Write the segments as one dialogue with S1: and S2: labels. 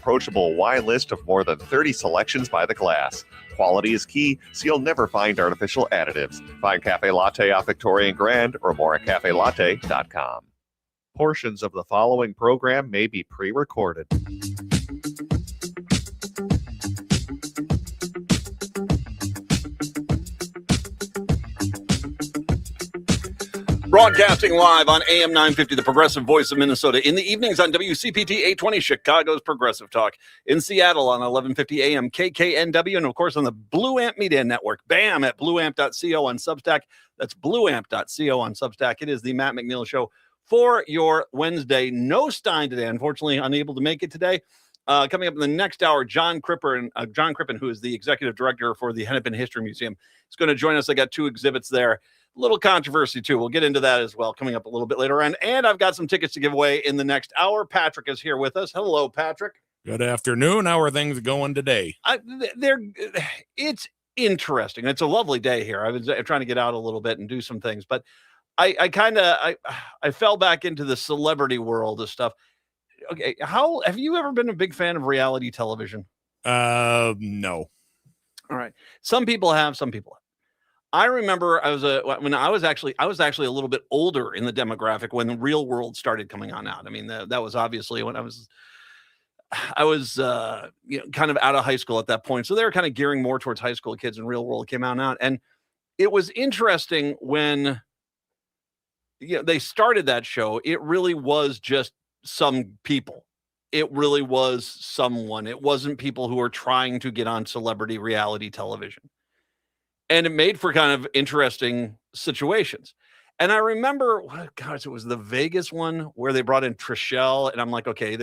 S1: approachable wine list of more than 30 selections by the glass. Quality is key, so you'll never find artificial additives. Find Cafe Latte off Victoria Grand or more at cafelatte.com. Portions of the following program may be pre-recorded.
S2: Broadcasting live on AM 950, the Progressive Voice of Minnesota. In the evenings on WCPT 820, Chicago's Progressive Talk. In Seattle on 1150 AM KKNW. And, of course, on the Blue Amp Media Network. BAM at blueamp.co on Substack. That's blueamp.co on Substack. It is the Matt McNeil Show for your Wednesday. No Stein today. Unfortunately, unable to make it today. Coming up in the next hour, John Crippen, who is the executive director for the Hennepin History Museum, is going to join us. I got two exhibits there. A little controversy, too. We'll get into that as well coming up a little bit later on. And I've got some tickets to give away in the next hour. Patrick is here with us. Hello, Patrick.
S3: Good afternoon. How are things going today?
S2: It's interesting. It's a lovely day here. I'm trying to get out a little bit and do some things. But I fell back into the celebrity world of stuff. Okay, how have you ever been a big fan of reality television?
S3: No.
S2: All right. Some people have, some people haven't. I remember I was actually a little bit older in the demographic when the Real World started coming on out. I mean, that was obviously when I was kind of out of high school at that point. So they were kind of gearing more towards high school kids, and Real World came out. And it was interesting when they started that show. It really was just some people. It really was someone. It wasn't people who were trying to get on celebrity reality television. And it made for kind of interesting situations. And I remember, it was the Vegas one where they brought in Trishelle. And I'm like, okay,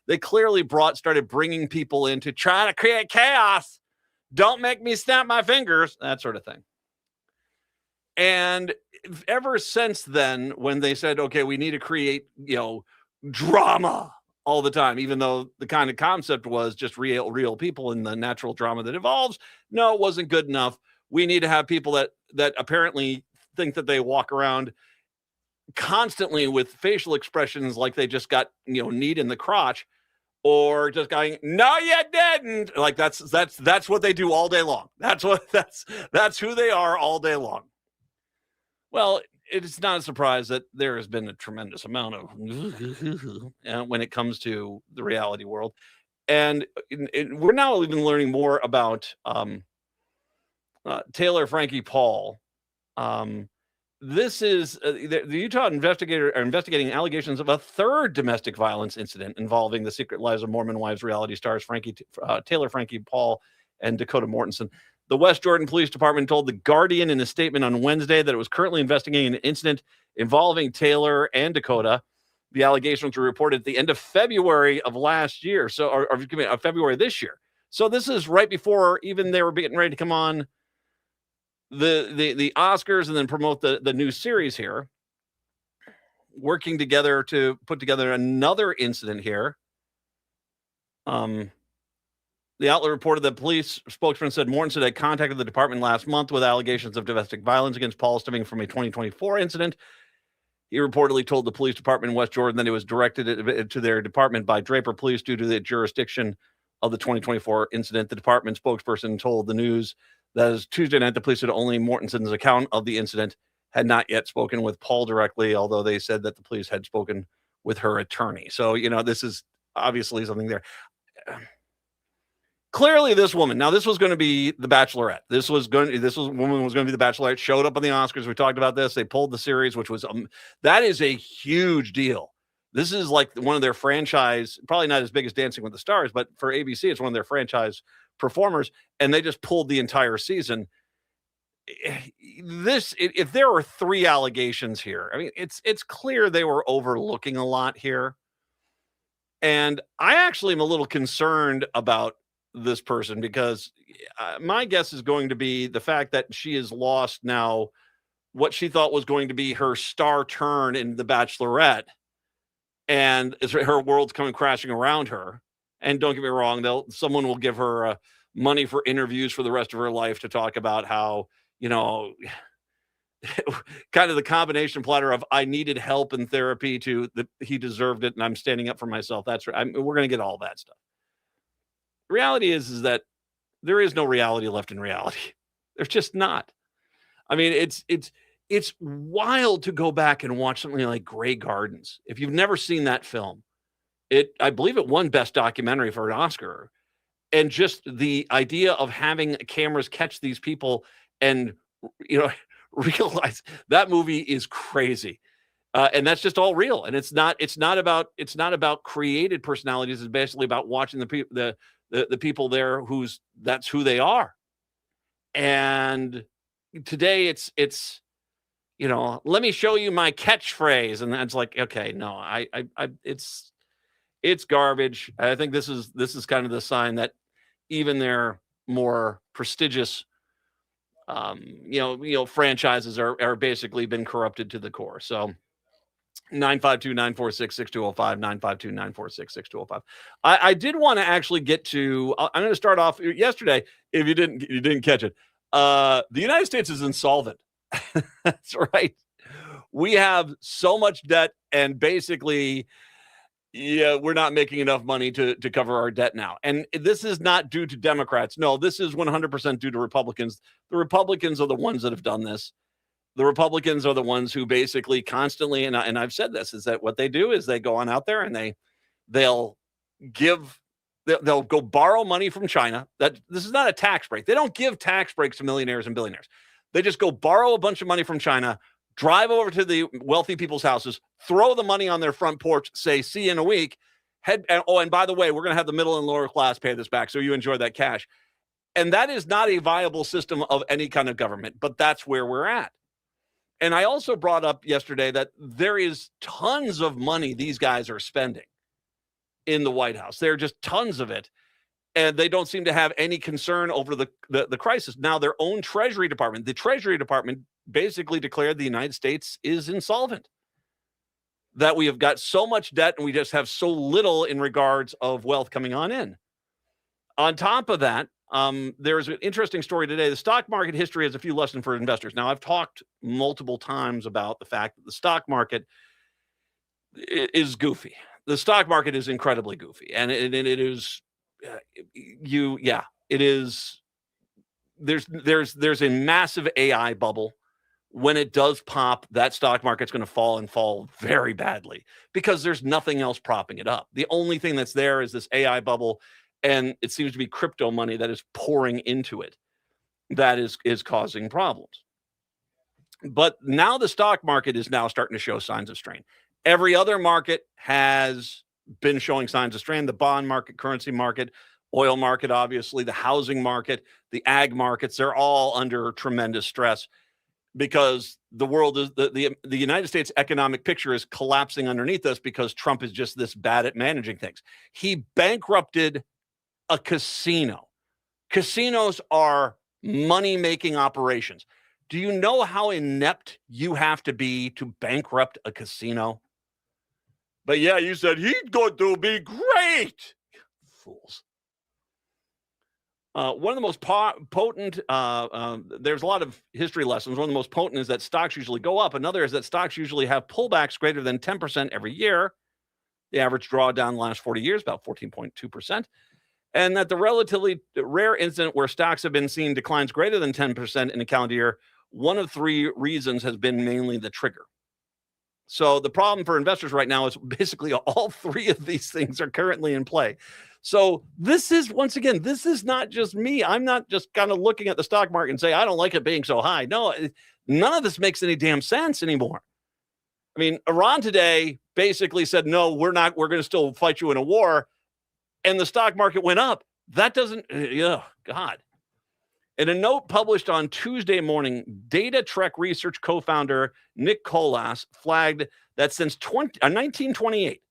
S2: they clearly started bringing people in to try to create chaos. Don't make me snap my fingers, that sort of thing. And ever since then, when they said, okay, we need to create, drama all the time, even though the kind of concept was just real people and the natural drama that evolves. No, it wasn't good enough. We need to have people that apparently think that they walk around constantly with facial expressions like they just got, kneed in the crotch, or just going, no, you didn't. Like that's what they do all day long. That's who they are all day long. Well, it's not a surprise that there has been a tremendous amount of when it comes to the reality world. And we're now even learning more about Taylor Frankie Paul. This is the Utah investigators are investigating allegations of a third domestic violence incident involving the Secret Lives of Mormon Wives reality stars Taylor Frankie Paul and Dakota Mortensen. The West Jordan Police Department told The Guardian in a statement on Wednesday that it was currently investigating an incident involving Taylor and Dakota. The allegations were reported at the end of February of last year, February this year. So this is right before even they were getting ready to come on the Oscars and then promote the new series here, working together to put together another incident here. The outlet reported that police spokesman said Mortensen had contacted the department last month with allegations of domestic violence against Paul stemming from a 2024 incident. He reportedly told the police department in West Jordan that it was directed to their department by Draper Police due to the jurisdiction of the 2024 incident. The department spokesperson told the news that as Tuesday night, the police had only Mortensen's account of the incident, had not yet spoken with Paul directly, although they said that the police had spoken with her attorney. So, this is obviously something there. Clearly, this woman, now this was going to be the Bachelorette. This woman was going to be the Bachelorette, showed up on the Oscars. We talked about this. They pulled the series, which was, that is a huge deal. This is like one of their franchise, probably not as big as Dancing with the Stars, but for ABC, it's one of their franchise performers, and they just pulled the entire season. If there were 3 allegations here, I mean, it's clear they were overlooking a lot here. And I actually am a little concerned about this person because my guess is going to be the fact that she has lost now what she thought was going to be her star turn in The Bachelorette, and her world's coming crashing around her. And don't get me wrong, someone will give her money for interviews for the rest of her life to talk about how, kind of the combination platter of I needed help and therapy to he deserved it and I'm standing up for myself. That's right. We're going to get all that stuff. reality is that there is no reality left in reality. There's just not. I mean, it's wild to go back and watch something like Grey Gardens. If you've never seen that film, I believe it won Best Documentary for an Oscar. And just the idea of having cameras catch these people and, realize that movie is crazy. And that's just all real. And it's not about created personalities. It's basically about watching the people there that's who they are. And today it's let me show you my catchphrase. And that's like, okay, no, it's garbage. I think this is kind of the sign that even their more prestigious, franchises are basically been corrupted to the core. So 952-946-6205, 952-946-6205. I did want to actually get to, I'm going to start off yesterday. If you didn't catch it, the United States is insolvent. That's right. We have so much debt, and basically, we're not making enough money to cover our debt now. And this is not due to Democrats. No, this is 100% due to Republicans. The Republicans are the ones that have done this. The Republicans are the ones who basically constantly, and I've said this, is that what they do is they go on out there and they'll go borrow money from China. That this is not a tax break. They don't give tax breaks to millionaires and billionaires. They just go borrow a bunch of money from China, drive over to the wealthy people's houses, throw the money on their front porch, say, see you in a week. And by the way, we're going to have the middle and lower class pay this back, so you enjoy that cash. And that is not a viable system of any kind of government, but that's where we're at. And I also brought up yesterday that there is tons of money these guys are spending in the White House. There are just tons of it. And they don't seem to have any concern over the crisis. Now, their own Treasury Department, the Treasury Department basically declared the United States is insolvent. That we have got so much debt and we just have so little in regards of wealth coming on in. On top of that, there's an interesting story today. The stock market history has a few lessons for investors. Now, I've talked multiple times about the fact that the stock market is goofy. The stock market is incredibly goofy. And it is... it is. There's a massive AI bubble. When it does pop, that stock market's going to fall very badly because there's nothing else propping it up. The only thing that's there is this AI bubble, and it seems to be crypto money that is pouring into it that is causing problems. But now the stock market is now starting to show signs of strain. Every other market has been showing signs of strain. The bond market, currency market, oil market, obviously, the housing market, the ag markets, they're all under tremendous stress because the world is the United States economic picture is collapsing underneath us because Trump is just this bad at managing things. He bankrupted a casino. Casinos are money-making operations. Do you know how inept you have to be to bankrupt a casino? But yeah, you said he's going to be great. Fools. One of the most potent, there's a lot of history lessons. One of the most potent is that stocks usually go up. Another is that stocks usually have pullbacks greater than 10% every year. The average drawdown the last 40 years, about 14.2%. And that the relatively rare incident where stocks have been seeing declines greater than 10% in a calendar year, one of three reasons has been mainly the trigger. So the problem for investors right now is basically all three of these things are currently in play. So this is, once again, this is not just me. I'm not just kind of looking at the stock market and say, I don't like it being so high. No, none of this makes any damn sense anymore. I mean, Iran today basically said, no, we're not, we're going to still fight you in a war. And the stock market went up. That doesn't, God. In a note published on Tuesday morning, Data Trek Research co-founder Nick Colas flagged that since 1928,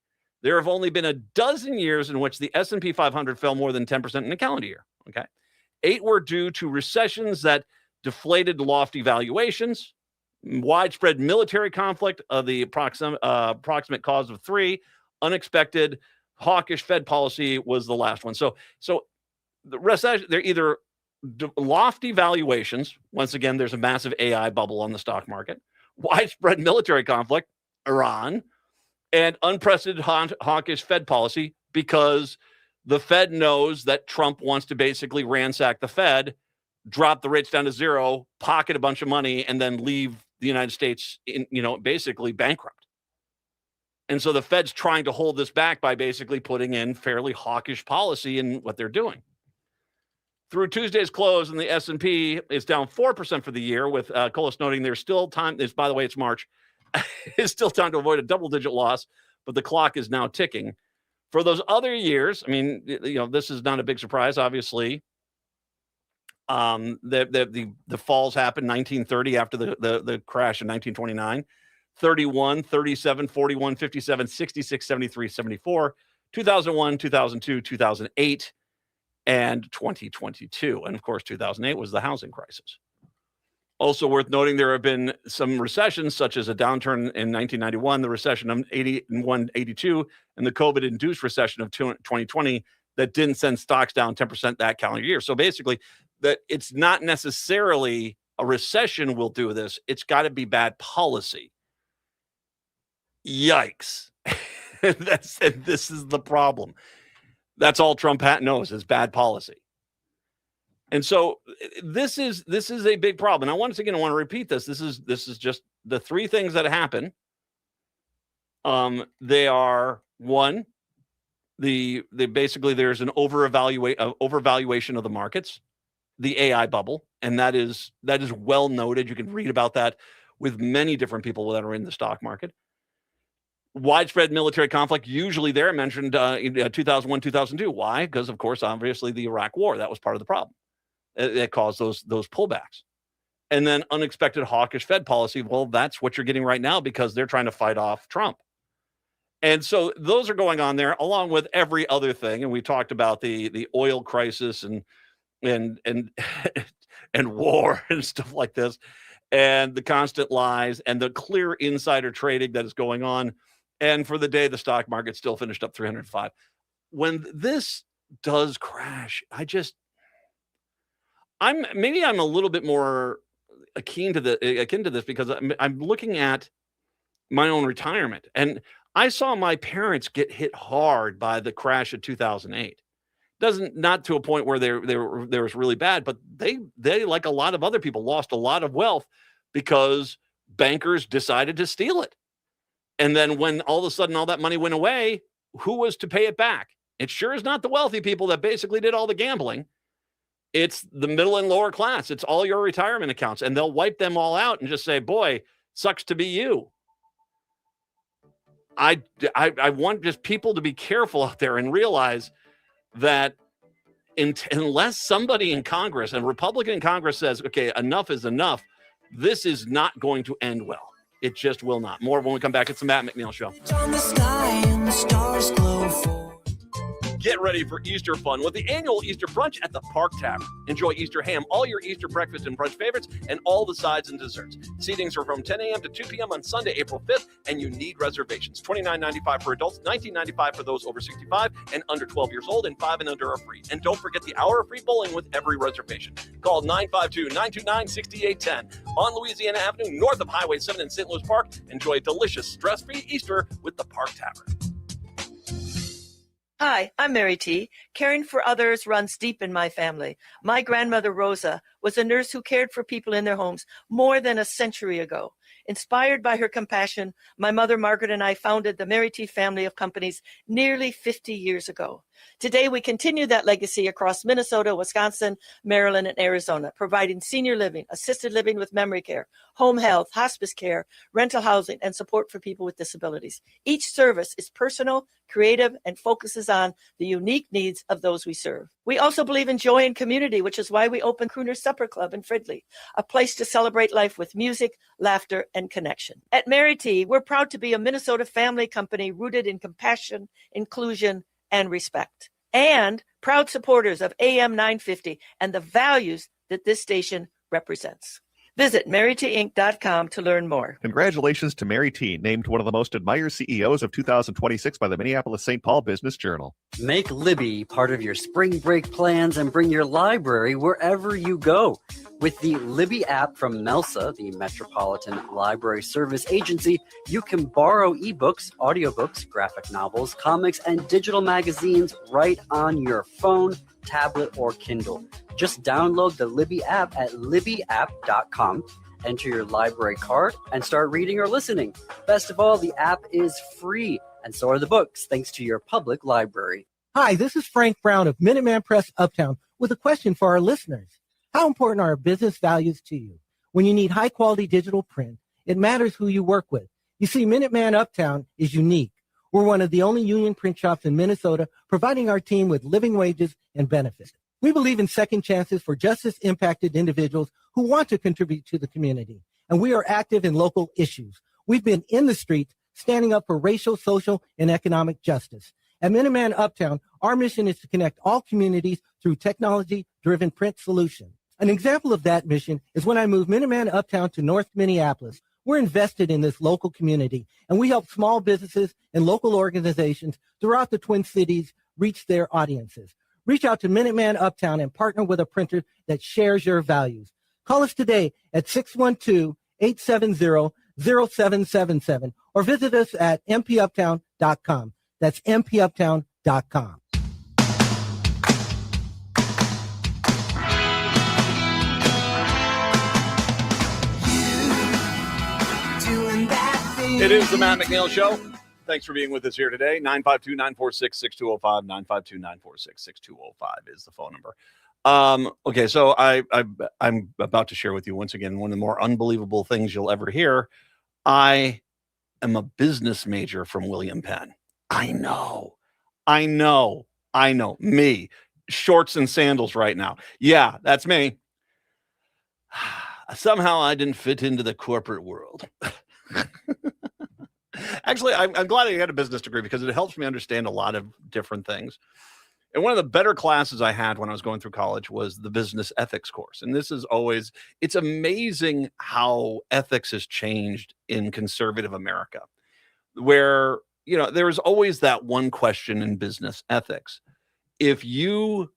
S2: there have only been a dozen years in which the S&P 500 fell more than 10% in a calendar year. Okay, 8 were due to recessions that deflated lofty valuations, widespread military conflict of the approximate cause of 3, unexpected hawkish Fed policy was the last one. So the recession, they're either lofty valuations. Once again, there's a massive AI bubble on the stock market, widespread military conflict, Iran, and unprecedented hawkish Fed policy because The Fed knows that Trump wants to basically ransack the Fed, drop the rates down to zero, pocket a bunch of money, and then leave the United States in, basically bankrupt. And so the Fed's trying to hold this back by basically putting in fairly hawkish policy in what they're doing. Through Tuesday's close, and the S&P is down 4% for the year, with Colas noting there's still time. By the way, it's March. It's still time to avoid a double-digit loss, but the clock is now ticking. For those other years, I mean, this is not a big surprise, obviously. The falls happened 1930 after the crash in 1929. 31, 37, 41, 57, 66, 73, 74, 2001, 2002, 2008, and 2022. And of course, 2008 was the housing crisis. Also worth noting, there have been some recessions, such as a downturn in 1991, the recession of 81, 82, and the COVID-induced recession of 2020 that didn't send stocks down 10% that calendar year. So basically, that it's not necessarily a recession will do this. It's got to be bad policy. Yikes. This is the problem. That's all Trump knows is bad policy. And so this is a big problem. And once again, I want to repeat this. This is just the three things that happen. They are, one, they basically there's an overvaluation of the markets, the AI bubble, and that is well noted. You can read about that with many different people that are in the stock market. Widespread military conflict, usually they're mentioned in 2001, 2002. Why? Because, of course, obviously the Iraq War, that was part of the problem. It caused those pullbacks. And then unexpected hawkish Fed policy. Well, that's what you're getting right now because they're trying to fight off Trump. And so those are going on there along with every other thing. And we talked about the oil crisis and war and stuff like this, and the constant lies and the clear insider trading that is going on. And for the day, the stock market still finished up 305. When this does crash, I'm a little bit more akin to this because I'm looking at my own retirement, and I saw my parents get hit hard by the crash of 2008. Not to a point where they was really bad, but they like a lot of other people lost a lot of wealth because bankers decided to steal it. And then when all of a sudden all that money went away, who was to pay it back? It sure is not the wealthy people that basically did all the gambling. It's the middle and lower class. It's all your retirement accounts, and they'll wipe them all out and just say, boy, sucks to be you. I want just people to be careful out there and realize that unless somebody in Congress, a Republican in Congress says, okay, enough is enough, this is not going to end well. It just will not. More when we come back. It's the Matt McNeil Show. Get ready for Easter fun with the annual Easter brunch at the Park Tavern. Enjoy Easter ham, all your Easter breakfast and brunch favorites, and all the sides and desserts. Seatings are from 10 a.m. to 2 p.m. on Sunday, April 5th, and you need reservations. $29.95 for adults, $19.95 for those over 65 and under 12 years old, and 5 and under are free. And don't forget the hour of free bowling with every reservation. Call 952-929-6810 on Louisiana Avenue, north of Highway 7 in St. Louis Park. Enjoy a delicious, stress-free Easter with the Park Tavern.
S4: Hi, I'm Mary T. Caring for others runs deep in my family. My grandmother, Rosa, was a nurse who cared for people in their homes more than a century ago. Inspired by her compassion, my mother, Margaret, and I founded the Mary T. family of companies nearly 50 years ago. Today, we continue that legacy across Minnesota, Wisconsin, Maryland, and Arizona, providing senior living, assisted living with memory care, home health, hospice care, rental housing, and support for people with disabilities. Each service is personal, creative, and focuses on the unique needs of those we serve. We also believe in joy and community, which is why we opened Crooner Supper Club in Fridley, a place to celebrate life with music, laughter, and connection. At Mary T., we're proud to be a Minnesota family company rooted in compassion, inclusion, and respect, and proud supporters of AM 950 and the values that this station represents. Visit marytinc.com to learn more.
S1: Congratulations to Mary T, named one of the most admired CEOs of 2026 by the Minneapolis-St. Paul Business Journal.
S5: Make Libby part of your spring break plans and bring your library wherever you go. With the Libby app from MELSA, the Metropolitan Library Service Agency, you can borrow ebooks, audiobooks, graphic novels, comics, and digital magazines right on your phone, tablet, or Kindle. Just download the Libby app at libbyapp.com, enter your library card, and start reading or listening. Best of all, the app is free, and so are the books, thanks to your public library.
S6: Hi, this is Frank Brown of Minuteman Press Uptown with a question for our listeners. How important are business values to you? When you need high-quality digital print, it matters who you work with. You see, Minuteman Uptown is unique. We're one of the only union print shops in Minnesota providing our team with living wages and benefits. We believe in second chances for justice-impacted individuals who want to contribute to the community, and we are active in local issues. We've been in the streets standing up for racial, social, and economic justice. At Minuteman Uptown, our mission is to connect all communities through technology-driven print solutions. An example of that mission is when I moved Minuteman Uptown to North Minneapolis. We're invested in this local community, and we help small businesses and local organizations throughout the Twin Cities reach their audiences. Reach out to Minuteman Uptown and partner with a printer that shares your values. Call us today at 612-870-0777 or visit us at mpuptown.com. That's mpuptown.com.
S2: It is the Matt McNeil Show. Thanks for being with us here today. 952-946-6205, 952-946-6205 is the phone number. Okay, so I'm about to share with you once again one of the more unbelievable things you'll ever hear. I am a business major from William Penn. I know. Me. Shorts and sandals right now. Yeah, that's me. Somehow I didn't fit into the corporate world. Actually, I'm glad I had a business degree because it helps me understand a lot of different things. And one of the better classes I had when I was going through college was the business ethics course. And this is always, it's amazing how ethics has changed in conservative America, where, you know, there's always that one question in business ethics. If you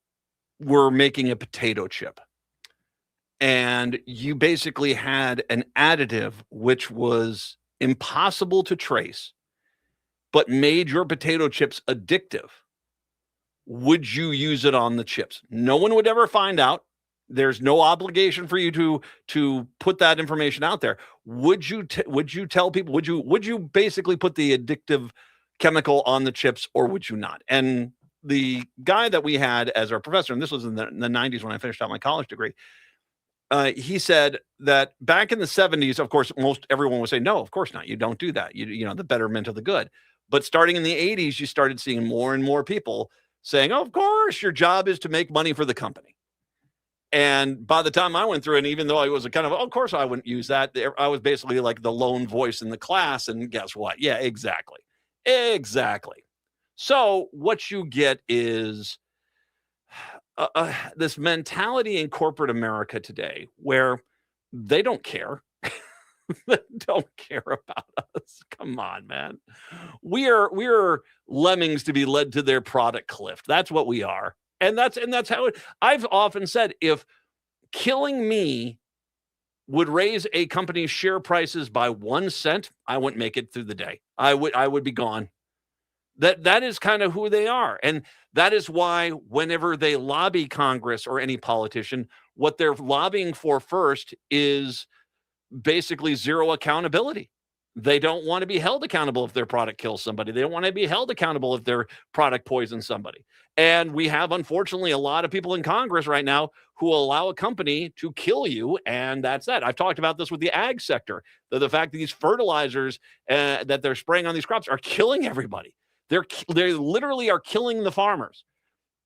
S2: were making a potato chip and you basically had an additive which was impossible to trace, but made your potato chips addictive, would you use it on the chips? No one would ever find out. There's no obligation for you to put that information out there. Would you tell people? Would you basically put the addictive chemical on the chips, or would you not? And the guy that we had as our professor, and this was in the 90s when I finished out my college degree, he said that back in the 70s, of course, everyone would say, no, of course not. You don't do that. You know, the betterment of the good. But starting in the 80s, you started seeing more and more people saying, oh, of course, your job is to make money for the company. And by the time I went through, and even though I was a kind of, of course, I wouldn't use that. I was basically like the lone voice in the class. And guess what? Yeah, exactly. So what you get is this mentality in corporate America today where they don't care. They don't care about us. Come on, man. We are lemmings to be led to their product cliff. That's what we are. And that's how I've often said, if killing me would raise a company's share prices by 1 cent, I wouldn't make it through the day. I would be gone. That is kind of who they are. And that is why whenever they lobby Congress or any politician, what they're lobbying for first is basically zero accountability. They don't want to be held accountable if their product kills somebody. They don't want to be held accountable if their product poisons somebody. And we have, unfortunately, a lot of people in Congress right now who allow a company to kill you, and that's that. I've talked about this with the ag sector. The fact that these fertilizers that they're spraying on these crops are killing everybody. They literally are killing the farmers.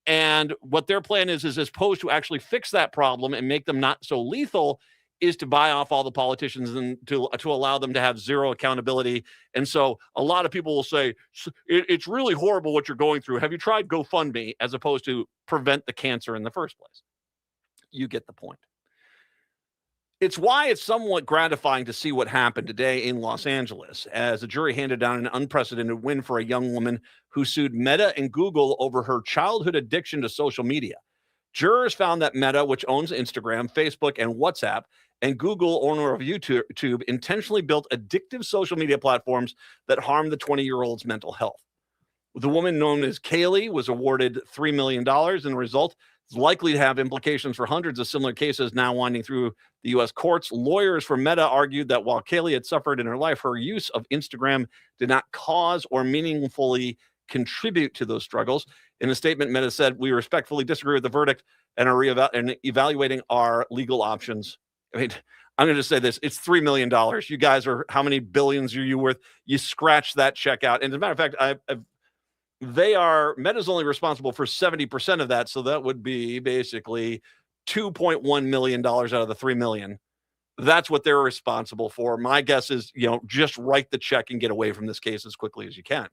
S2: And what their plan is as opposed to actually fix that problem and make them not so lethal, is to buy off all the politicians and to allow them to have zero accountability. And so a lot of people will say, it's really horrible what you're going through. Have you tried GoFundMe, as opposed to prevent the cancer in the first place? You get the point. It's why it's somewhat gratifying to see what happened today in Los Angeles as a jury handed down an unprecedented win for a young woman who sued Meta and Google over her childhood addiction to social media. Jurors found that Meta, which owns Instagram, Facebook, and WhatsApp, and Google, owner of YouTube, intentionally built addictive social media platforms that harm the 20-year-old's mental health. The woman known as Kaylee was awarded $3 million, and the result is likely to have implications for hundreds of similar cases now winding through the U.S. courts. Lawyers for Meta argued that while Kaylee had suffered in her life, her use of Instagram did not cause or meaningfully contribute to those struggles. In a statement, Meta said, "We respectfully disagree with the verdict and are evaluating our legal options." I mean, I'm going to say this. It's $3 million. You guys are, how many billions are you worth? You scratch that check out. And as a matter of fact, Meta's only responsible for 70% of that. So that would be basically $2.1 million out of the $3 million. That's what they're responsible for. My guess is, just write the check and get away from this case as quickly as you can.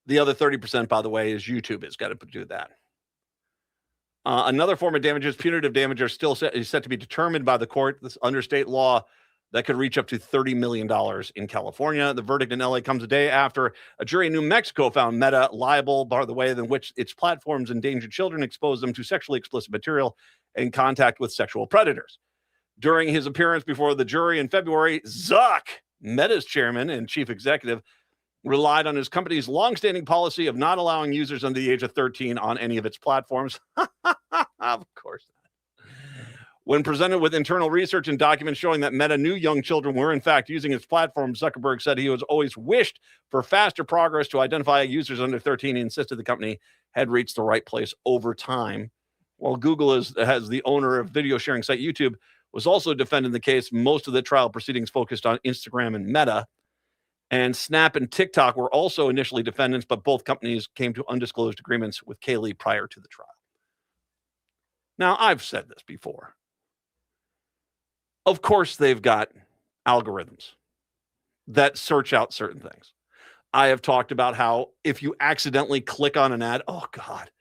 S2: The other 30%, by the way, is YouTube has got to do that. Another form of damages, punitive damage, are still set to be determined by the court. This under state law that could reach up to $30 million in California. The verdict in LA comes a day after a jury in New Mexico found Meta liable, by the way in which its platforms endangered children, exposed them to sexually explicit material, and contact with sexual predators. During his appearance before the jury in February, Zuck, Meta's chairman and chief executive, relied on his company's longstanding policy of not allowing users under the age of 13 on any of its platforms. Of course not. When presented with internal research and documents showing that Meta knew young children were in fact using its platform, Zuckerberg said he was always wished for faster progress to identify users under 13. He insisted the company had reached the right place over time. While Google has the owner of video sharing site YouTube, was also defending the case. Most of the trial proceedings focused on Instagram and Meta. And Snap and TikTok were also initially defendants, but both companies came to undisclosed agreements with Kaylee prior to the trial. Now, I've said this before. Of course, they've got algorithms that search out certain things. I have talked about how if you accidentally click on an ad, oh God,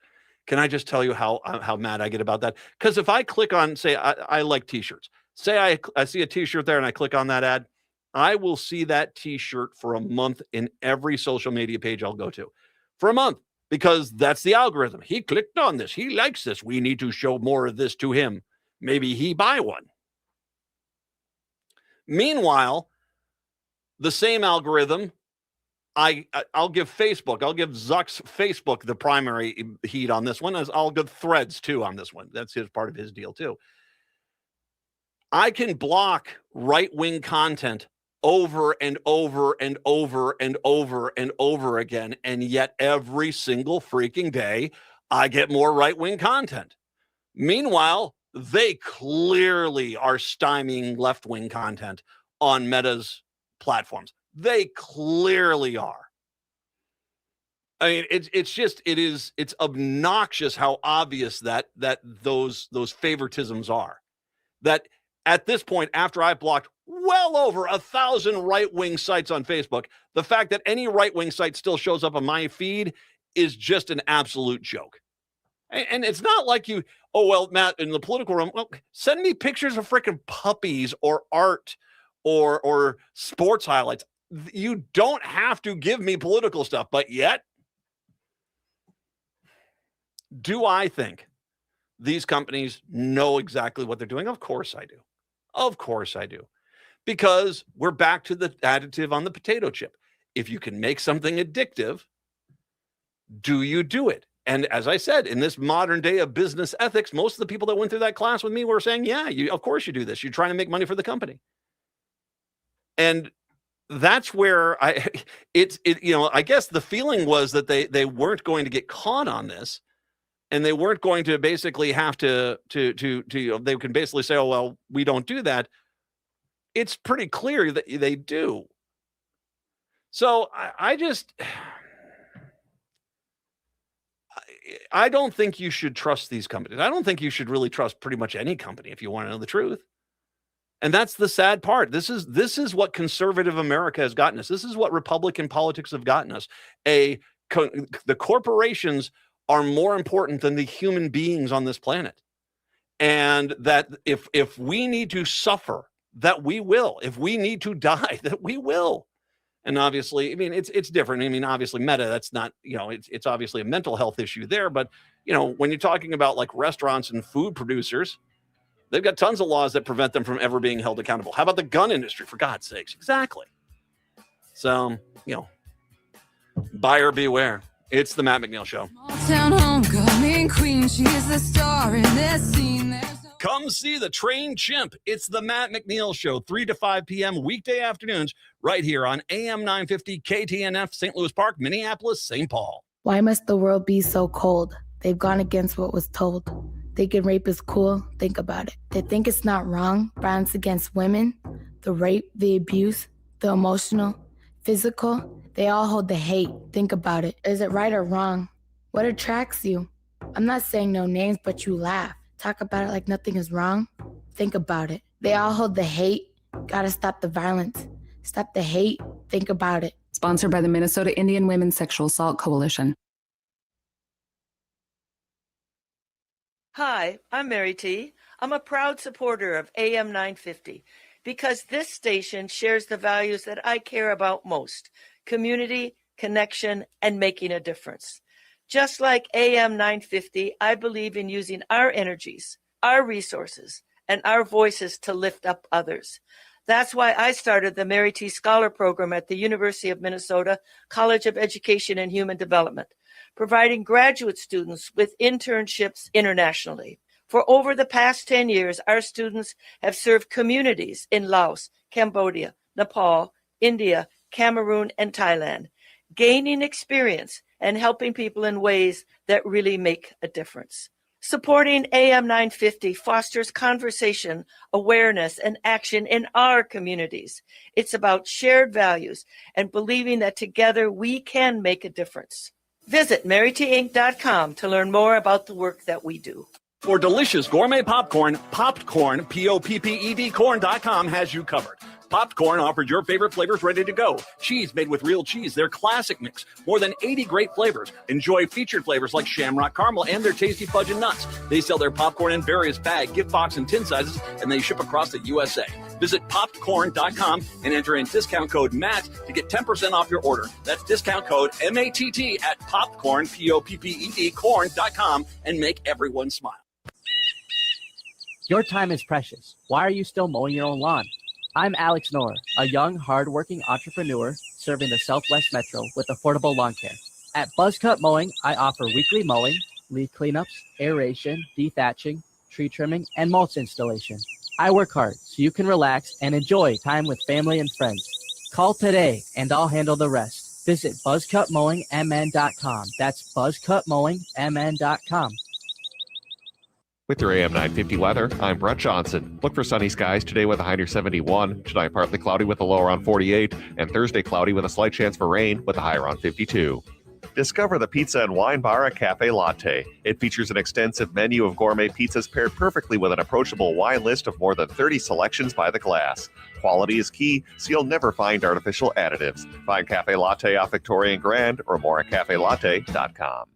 S2: can I just tell you how mad I get about that? Because if I click on, say, I like t-shirts. Say I see a t-shirt there and I click on that ad, I will see that t-shirt for a month in every social media page I'll go to. For a month, because that's the algorithm. He clicked on this. He likes this. We need to show more of this to him. Maybe he buy one. Meanwhile, the same algorithm, I'll give Zuck's Facebook the primary heat on this one, as I'll give Threads too on this one. That's part of his deal too. I can block right-wing content over and over and over and over and over again, and yet every single freaking day, I get more right-wing content. Meanwhile, they clearly are stymieing left-wing content on Meta's platforms. They clearly are. I mean, it's obnoxious how obvious that those favoritisms are. That at this point, after I've blocked well over 1,000 right-wing sites on Facebook, the fact that any right-wing site still shows up on my feed is just an absolute joke. And it's not like Matt, in the political realm, send me pictures of freaking puppies or art or sports highlights. You don't have to give me political stuff, but yet, do I think these companies know exactly what they're doing? Of course I do. Of course I do. Because we're back to the additive on the potato chip. If you can make something addictive, do you do it? And as I said, in this modern day of business ethics, most of the people that went through that class with me were saying, yeah, of course you do this. You're trying to make money for the company. And that's where I guess the feeling was that they weren't going to get caught on this. And they weren't going to basically have to they can basically say, oh, well, we don't do that. It's pretty clear that they do. So I don't think you should trust these companies. I don't think you should really trust pretty much any company if you want to know the truth. And that's the sad part. This is what conservative America has gotten us. This is what Republican politics have gotten us. The corporations are more important than the human beings on this planet. and that if we need to suffer, that we will. If we need to die, that we will. And obviously, I mean, it's different. I mean, obviously, Meta, that's not, it's obviously a mental health issue there. But, when you're talking about like restaurants and food producers, they've got tons of laws that prevent them from ever being held accountable. How about the gun industry, for God's sakes? Exactly. So, buyer beware. It's the Matt McNeil Show.
S7: Town homecoming queen, she is the star in this scene.
S2: Come see the trained chimp. It's the Matt McNeil Show, 3 to 5 p.m. weekday afternoons, right here on AM 950 KTNF, St. Louis Park, Minneapolis, St. Paul.
S8: Why must the world be so cold? They've gone against what was told. Thinking rape is cool, think about it. They think it's not wrong, violence against women, the rape, the abuse, the emotional, physical, they all hold the hate. Think about it. Is it right or wrong? What attracts you? I'm not saying no names, but you laugh. Talk about it like nothing is wrong. Think about it. They all hold the hate. Gotta stop the violence. Stop the hate. Think about it.
S9: Sponsored by the Minnesota Indian Women's Sexual Assault Coalition.
S4: Hi, I'm Mary T. I'm a proud supporter of AM 950 because this station shares the values that I care about most: community, connection, and making a difference. Just like AM 950, I believe in using our energies, our resources, and our voices to lift up others. That's why I started the Mary T. Scholar Program at the University of Minnesota College of Education and Human Development, providing graduate students with internships internationally. For over the past 10 years, our students have served communities in Laos, Cambodia, Nepal, India, Cameroon, and Thailand, gaining experience and helping people in ways that really make a difference. Supporting AM 950 fosters conversation, awareness, and action in our communities. It's about shared values and believing that together we can make a difference. Visit MaryTinc.com to learn more about the work that we do.
S2: For delicious gourmet popcorn, Popped Corn, Popped corn.com has you covered. Popped Corn offers your favorite flavors ready to go. Cheese made with real cheese, their classic mix. More than 80 great flavors. Enjoy featured flavors like Shamrock Caramel and their tasty fudge and nuts. They sell their popcorn in various bag, gift box, and tin sizes, and they ship across the USA. Visit poppedcorn.com and enter in discount code MATT to get 10% off your order. That's discount code MATT at popcorn, Popped corn.com, and make everyone smile.
S10: Your time is precious. Why are you still mowing your own lawn? I'm Alex Knorr, a young, hardworking entrepreneur serving the Southwest Metro with affordable lawn care. At Buzzcut Mowing, I offer weekly mowing, leaf cleanups, aeration, dethatching, tree trimming, and mulch installation. I work hard so you can relax and enjoy time with family and friends. Call today and I'll handle the rest. Visit buzzcutmowingmn.com. That's buzzcutmowingmn.com.
S1: With your AM 950 weather, I'm Brett Johnson. Look for sunny skies today with a high near 71. Tonight, partly cloudy with a low around 48. And Thursday, cloudy with a slight chance for rain with a high around 52. Discover the Pizza and Wine Bar at Cafe Latte. It features an extensive menu of gourmet pizzas paired perfectly with an approachable wine list of more than 30 selections by the glass. Quality is key, so you'll never find artificial additives. Find Cafe Latte off Victoria and Grand or more at cafelatte.com.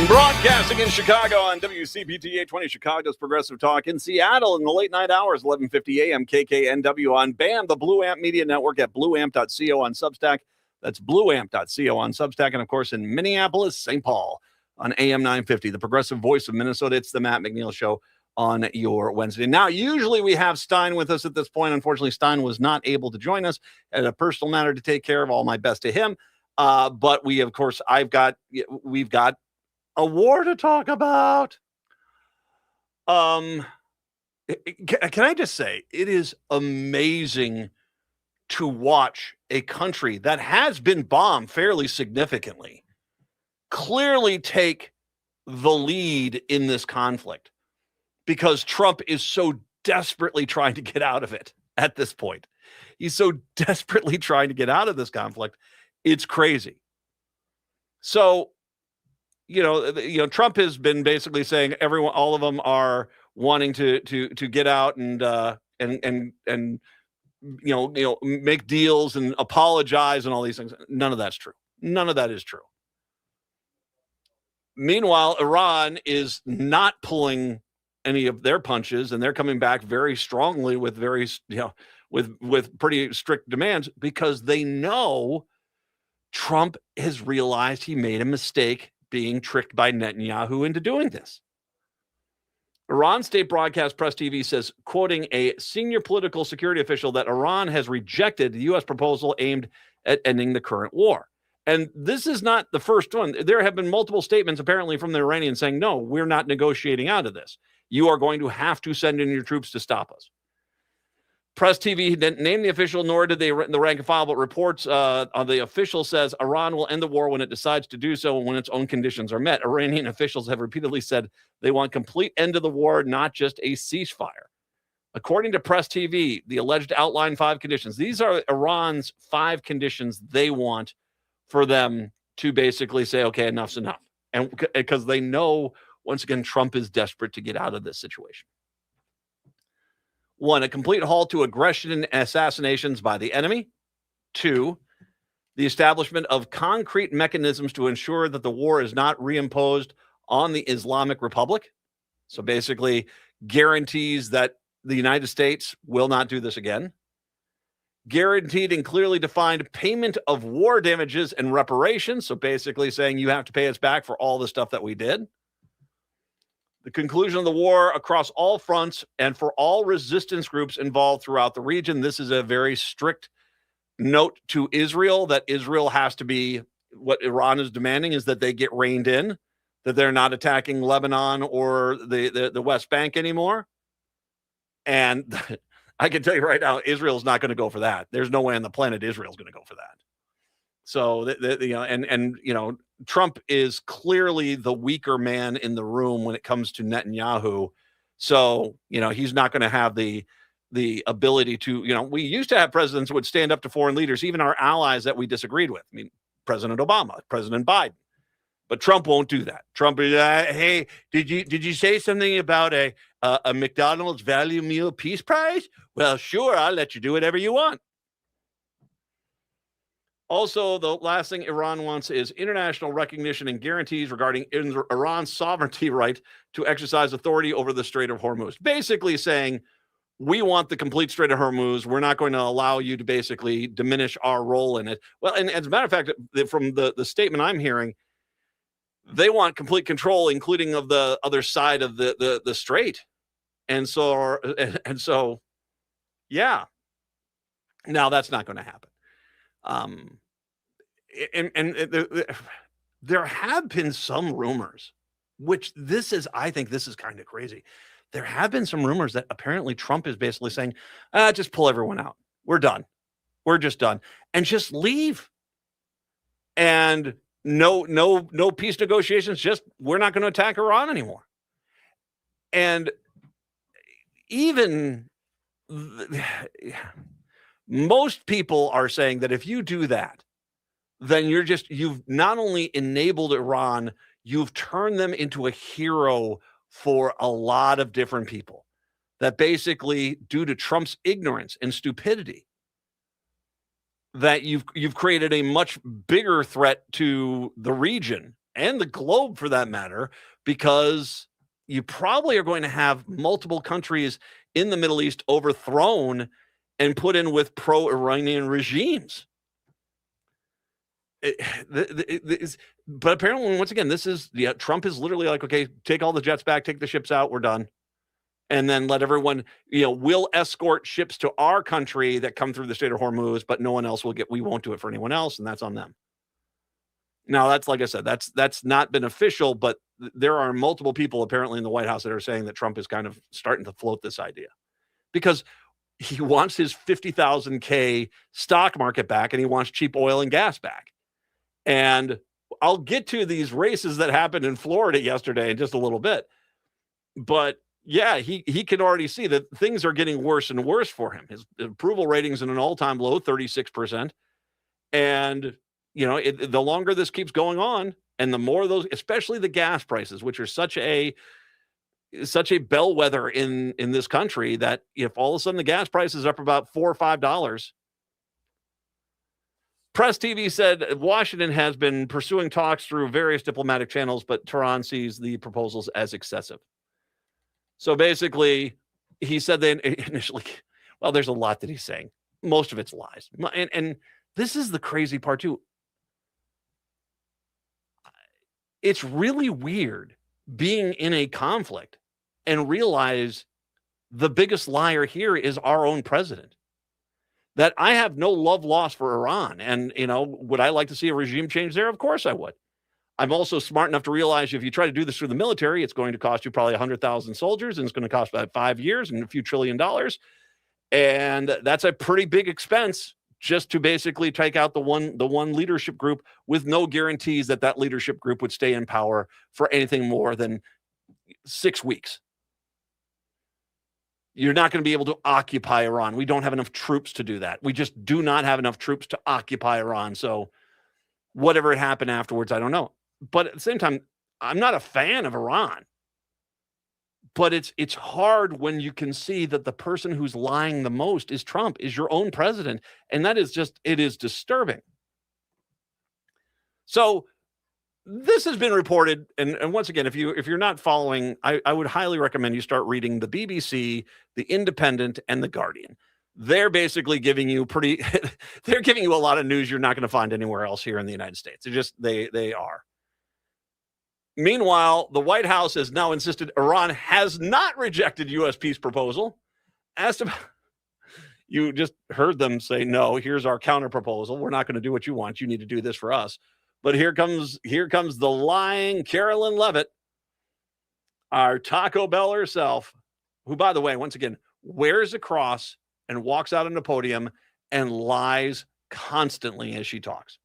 S2: Broadcasting in Chicago on WCPT 820 Chicago's Progressive Talk. In Seattle in the late night hours, 11:50 a.m. KKNW on BAM, the Blue Amp Media Network at blueamp.co on Substack. That's blueamp.co on Substack. And, of course, in Minneapolis, St. Paul on AM 950, the progressive voice of Minnesota. It's the Matt McNeil Show on your Wednesday. Now, usually we have Stein with us at this point. Unfortunately, Stein was not able to join us. Had a personal matter to take care of. All my best to him. But we, of course, we've got a war to talk about. Can I just say, it is amazing to watch a country that has been bombed fairly significantly clearly take the lead in this conflict because Trump is so desperately trying to get out of it at this point. He's so desperately trying to get out of this conflict. It's crazy. So, Trump has been basically saying all of them are wanting to get out and make deals and apologize and all these things. None of that's true. None of that is true. Meanwhile, Iran is not pulling any of their punches, and they're coming back very strongly with with pretty strict demands because they know Trump has realized he made a mistake being tricked by Netanyahu into doing this. Iran state broadcast Press TV says, quoting a senior political security official, that Iran has rejected the U.S. proposal aimed at ending the current war. And this is not the first one. There have been multiple statements apparently from the Iranians saying, no, we're not negotiating out of this. You are going to have to send in your troops to stop us. Press TV didn't name the official, nor did they the rank and file, but reports on the official says Iran will end the war when it decides to do so and when its own conditions are met. Iranian officials have repeatedly said they want complete end of the war, not just a ceasefire. According to Press TV, the alleged outline 5 conditions. These are Iran's 5 conditions they want for them to basically say, okay, enough's enough. And because they know, once again, Trump is desperate to get out of this situation. 1, a complete halt to aggression and assassinations by the enemy. 2, the establishment of concrete mechanisms to ensure that the war is not reimposed on the Islamic Republic. So basically guarantees that the United States will not do this again. Guaranteed and clearly defined payment of war damages and reparations. So basically saying you have to pay us back for all the stuff that we did. The conclusion of the war across all fronts and for all resistance groups involved throughout the region. This is a very strict note to Israel that Israel has to be, what Iran is demanding is that they get reined in, that they're not attacking Lebanon or the West Bank anymore. And I can tell you right now, Israel's not going to go for that. There's no way on the planet Israel's going to go for that. So, Trump is clearly the weaker man in the room when it comes to Netanyahu. So, he's not going to have the ability to, we used to have presidents who would stand up to foreign leaders, even our allies that we disagreed with. I mean, President Obama, President Biden. But Trump won't do that. Trump is, hey, did you say something about a McDonald's value meal peace prize? Well, sure, I'll let you do whatever you want. Also, the last thing Iran wants is international recognition and guarantees regarding Iran's sovereignty right to exercise authority over the Strait of Hormuz. Basically saying, we want the complete Strait of Hormuz. We're not going to allow you to basically diminish our role in it. Well, and as a matter of fact, from the statement I'm hearing, they want complete control, including of the other side of the strait. And so, yeah. Now that's not going to happen. There have been some rumors, which I think this is kind of crazy. There have been some rumors that apparently Trump is basically saying, just pull everyone out. We're done. We're just done. And just leave. And no peace negotiations. Just, we're not going to attack Iran anymore. And even most people are saying that if you do that, then you've not only enabled Iran, you've turned them into a hero for a lot of different people that basically, due to Trump's ignorance and stupidity, that you've created a much bigger threat to the region and the globe for that matter, because you probably are going to have multiple countries in the Middle East overthrown and put in with pro-Iranian regimes. But apparently, once again, Trump is literally like, okay, take all the jets back, take the ships out, we're done. And then let everyone, we'll escort ships to our country that come through the Strait of Hormuz, but no one else we won't do it for anyone else, and that's on them. Now, that's, like I said, that's not been official, but there are multiple people apparently in the White House that are saying that Trump is kind of starting to float this idea because he wants his 50,000K stock market back and he wants cheap oil and gas back. And I'll get to these races that happened in Florida yesterday in just a little bit. But yeah, he can already see that things are getting worse and worse for him. His approval ratings in an all-time low, 36%. And, the longer this keeps going on and the more those, especially the gas prices, which are such a such a bellwether in this country that if all of a sudden the gas price is up about $4 or $5, Press TV said Washington has been pursuing talks through various diplomatic channels, but Tehran sees the proposals as excessive. So basically, he said they initially, well, there's a lot that he's saying. Most of it's lies. And this is the crazy part too. It's really weird being in a conflict and realize the biggest liar here is our own president. That I have no love lost for Iran. And, would I like to see a regime change there? Of course I would. I'm also smart enough to realize if you try to do this through the military, it's going to cost you probably 100,000 soldiers, and it's going to cost about 5 years and a few $1 trillion. And that's a pretty big expense just to basically take out the one leadership group with no guarantees that leadership group would stay in power for anything more than 6 weeks. You're not going to be able to occupy Iran. We don't have enough troops to do that. We just do not have enough troops to occupy Iran. So whatever had happened afterwards, I don't know. But at the same time, I'm not a fan of Iran. But it's hard when you can see that the person who's lying the most is Trump, is your own president. And that is it is disturbing. So this has been reported, and once again, if you're not following, I would highly recommend you start reading the BBC, the Independent, and the Guardian. They're basically giving you they're giving you a lot of news you're not going to find anywhere else here in the United States. They are. Meanwhile, the White House has now insisted Iran has not rejected U.S. peace proposal. Asked about, you just heard them say, no, here's our counter proposal. We're not going to do what you want. You need to do this for us. But here comes the lying Carolyn Leavitt, our Taco Bell herself, who, by the way, once again, wears a cross and walks out on the podium and lies constantly as she talks.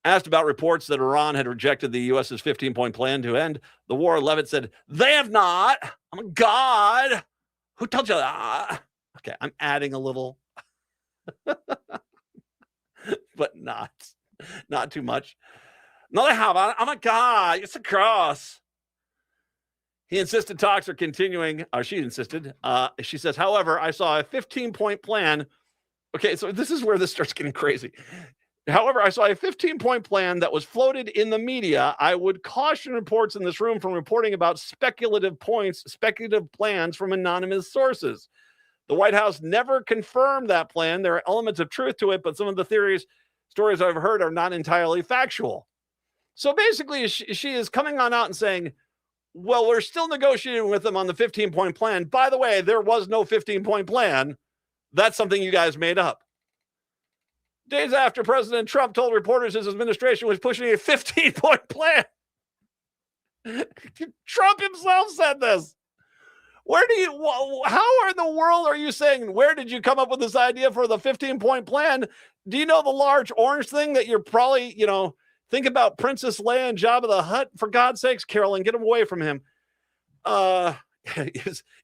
S2: Asked about reports that Iran had rejected the U.S.'s 15-point plan to end the war, Leavitt said, they have not. Oh, my God. Who told you that? Okay, I'm adding a little, but not too much. No, they haven't. Oh, my God. It's a cross. He insisted talks are continuing. Or she insisted. She says, however, I saw a 15-point plan. Okay, so this is where this starts getting crazy. However, I saw a 15-point plan that was floated in the media. I would caution reports in this room from reporting about speculative plans from anonymous sources. The White House never confirmed that plan. There are elements of truth to it, but some of the stories I've heard are not entirely factual. So basically, she is coming on out and saying, well, we're still negotiating with them on the 15-point plan. By the way, there was no 15-point plan. That's something you guys made up. Days after President Trump told reporters his administration was pushing a 15-point plan. Trump himself said this. How in the world are you saying, where did you come up with this idea for the 15-point plan? Do you know the large orange thing that you're probably, think about Princess Leia and Jabba the Hutt? For God's sakes, Carolyn, get him away from him.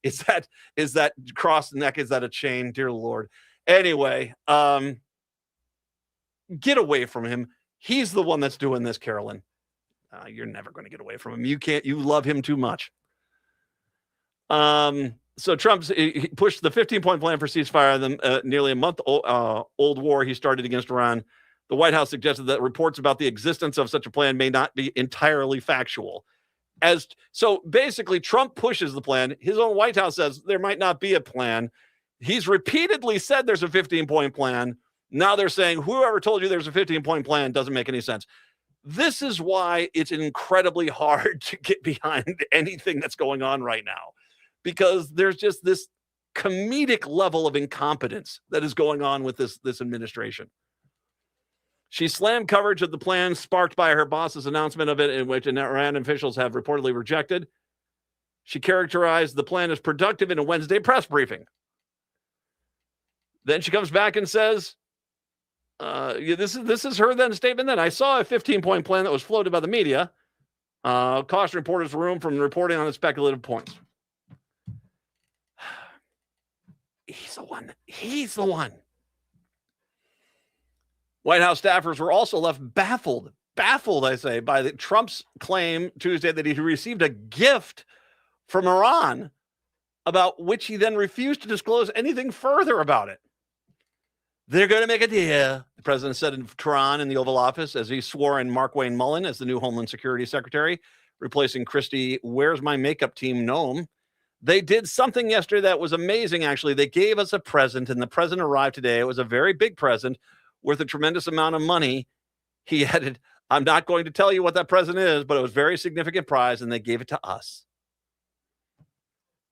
S2: Is that cross neck? Is that a chain? Dear Lord. Anyway, get away from him. He's the one that's doing this, Carolyn. You're never going to get away from him. You love him too much. So he pushed the 15-point plan for ceasefire, the nearly a month old war he started against Iran. The White House suggested that reports about the existence of such a plan may not be entirely factual. So basically, Trump pushes the plan. His own White House says there might not be a plan. He's repeatedly said there's a 15-point plan. Now they're saying whoever told you there's a 15-point plan doesn't make any sense. This is why it's incredibly hard to get behind anything that's going on right now, because there's just this comedic level of incompetence that is going on with this administration. She slammed coverage of the plan sparked by her boss's announcement of it, in which Iran officials have reportedly rejected. She characterized the plan as productive in a Wednesday press briefing. Then she comes back and says, this is her then statement then. I saw a 15-point plan that was floated by the media. Caution reporters room from reporting on the speculative points. He's the one. White House staffers were also left baffled, I say, by Trump's claim Tuesday that he received a gift from Iran, about which he then refused to disclose anything further about it. They're going to make a deal, the president said in Tehran in the Oval Office as he swore in Mark Wayne Mullen as the new Homeland Security Secretary, replacing Christy Where's My Makeup Team Gnome. They did something yesterday that was amazing, actually. They gave us a present, and the present arrived today. It was a very big present worth a tremendous amount of money. He added, I'm not going to tell you what that present is, but it was a very significant prize, and they gave it to us.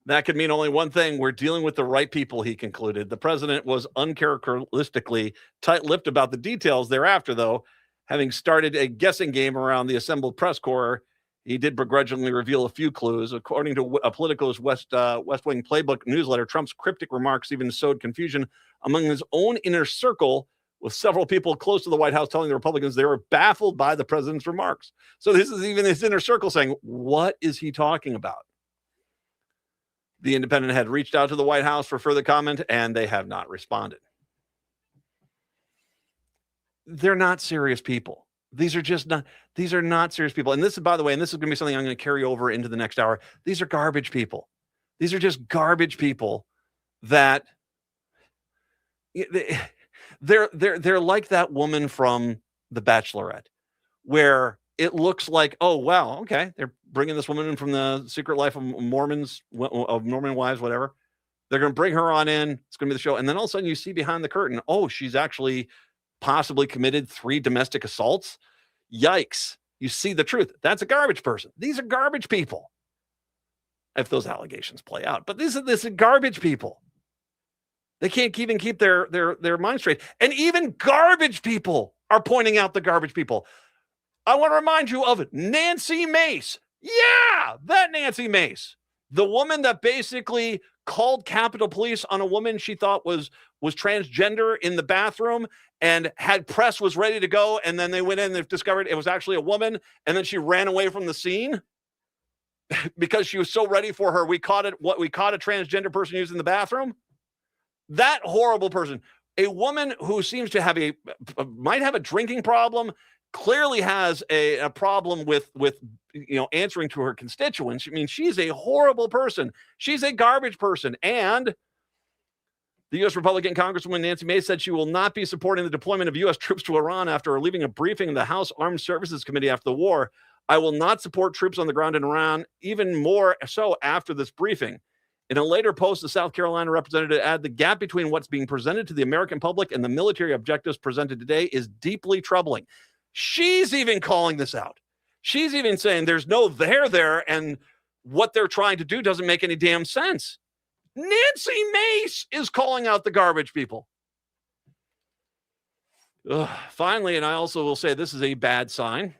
S2: That could mean only one thing. We're dealing with the right people, he concluded. The president was uncharacteristically tight-lipped about the details thereafter, though. Having started a guessing game around the assembled press corps, he did begrudgingly reveal a few clues. According to a Politico's West Wing Playbook newsletter, Trump's cryptic remarks even sowed confusion among his own inner circle, with several people close to the White House telling the Republicans they were baffled by the president's remarks. So this is even his inner circle saying, what is he talking about? The Independent had reached out to the White House for further comment, and they have not responded. They're not serious people. These are not serious people. And this is, by the way, and this is going to be something I'm going to carry over into the next hour. These are garbage people. These are just garbage people that they're like that woman from The Bachelorette, where it looks like, oh, wow, okay, they're bringing this woman in from the Secret Life of Mormons, of Mormon wives, whatever. They're going to bring her on in. It's going to be the show. And then all of a sudden you see behind the curtain, oh, she's actually possibly committed 3 domestic assaults. Yikes. You see the truth. That's a garbage person. These are garbage people. If those allegations play out. But these are garbage people. They can't even keep their mind straight. And even garbage people are pointing out the garbage people. I want to remind you of Nancy Mace. Yeah, that Nancy Mace. The woman that basically called Capitol Police on a woman she thought was transgender in the bathroom and had press was ready to go. And then they went in and discovered it was actually a woman. And then she ran away from the scene because she was so ready for her. We caught a transgender person using the bathroom. That horrible person, a woman who seems to have might have a drinking problem, clearly has a problem with answering to her constituents. I mean, she's a horrible person. She's a garbage person. And the U.S. Republican Congresswoman Nancy Mace said she will not be supporting the deployment of U.S. troops to Iran after leaving a briefing in the House Armed Services Committee after the war. I will not support troops on the ground in Iran, even more so after this briefing. In a later post, the South Carolina representative added the gap between what's being presented to the American public and the military objectives presented today is deeply troubling. She's even calling this out. She's even saying there's no there, and what they're trying to do doesn't make any damn sense. Nancy Mace is calling out the garbage people. Finally, and I also will say this is a bad sign.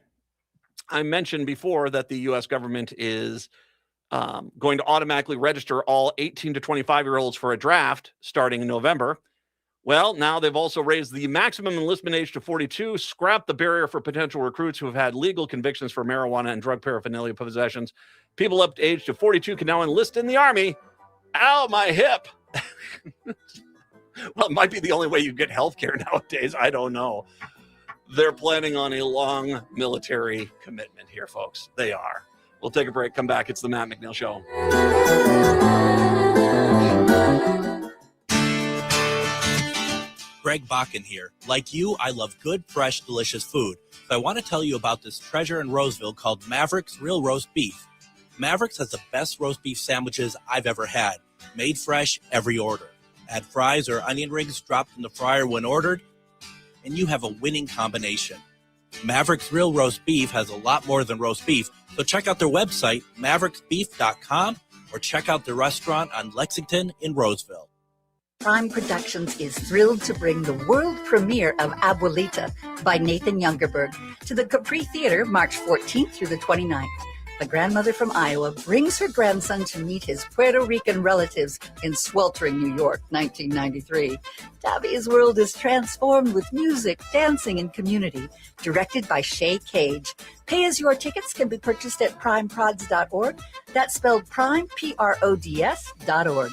S2: I mentioned before that the U.S. government is going to automatically register all 18 to 25-year-olds for a draft starting in November. Well, now they've also raised the maximum enlistment age to 42, scrapped the barrier for potential recruits who have had legal convictions for marijuana and drug paraphernalia possessions. People up to age to 42 can now enlist in the Army. Ow, my hip. Well, it might be the only way you get health care nowadays. I don't know. They're planning on a long military commitment here, folks. They are. We'll take a break, come back. It's the Matt McNeil Show.
S11: Greg Bakken here. Like you, I love good, fresh, delicious food. So I want to tell you about this treasure in Roseville called Maverick's Real Roast Beef. Maverick's has the best roast beef sandwiches I've ever had. Made fresh every order. Add fries or onion rings dropped in the fryer when ordered, and you have a winning combination. Maverick's Real Roast Beef has a lot more than roast beef, so check out their website, mavericksbeef.com, or check out their restaurant on Lexington in Roseville.
S12: Prime Productions is thrilled to bring the world premiere of Abuelita by Nathan Youngerberg to the Capri Theater March 14th through the 29th. The grandmother from Iowa brings her grandson to meet his Puerto Rican relatives in sweltering New York, 1993. Tabby's world is transformed with music, dancing, and community. Directed by Shay Cage. Pay-as-you-are tickets can be purchased at primeprods.org. That's spelled prime, P-R-O-D-S.org.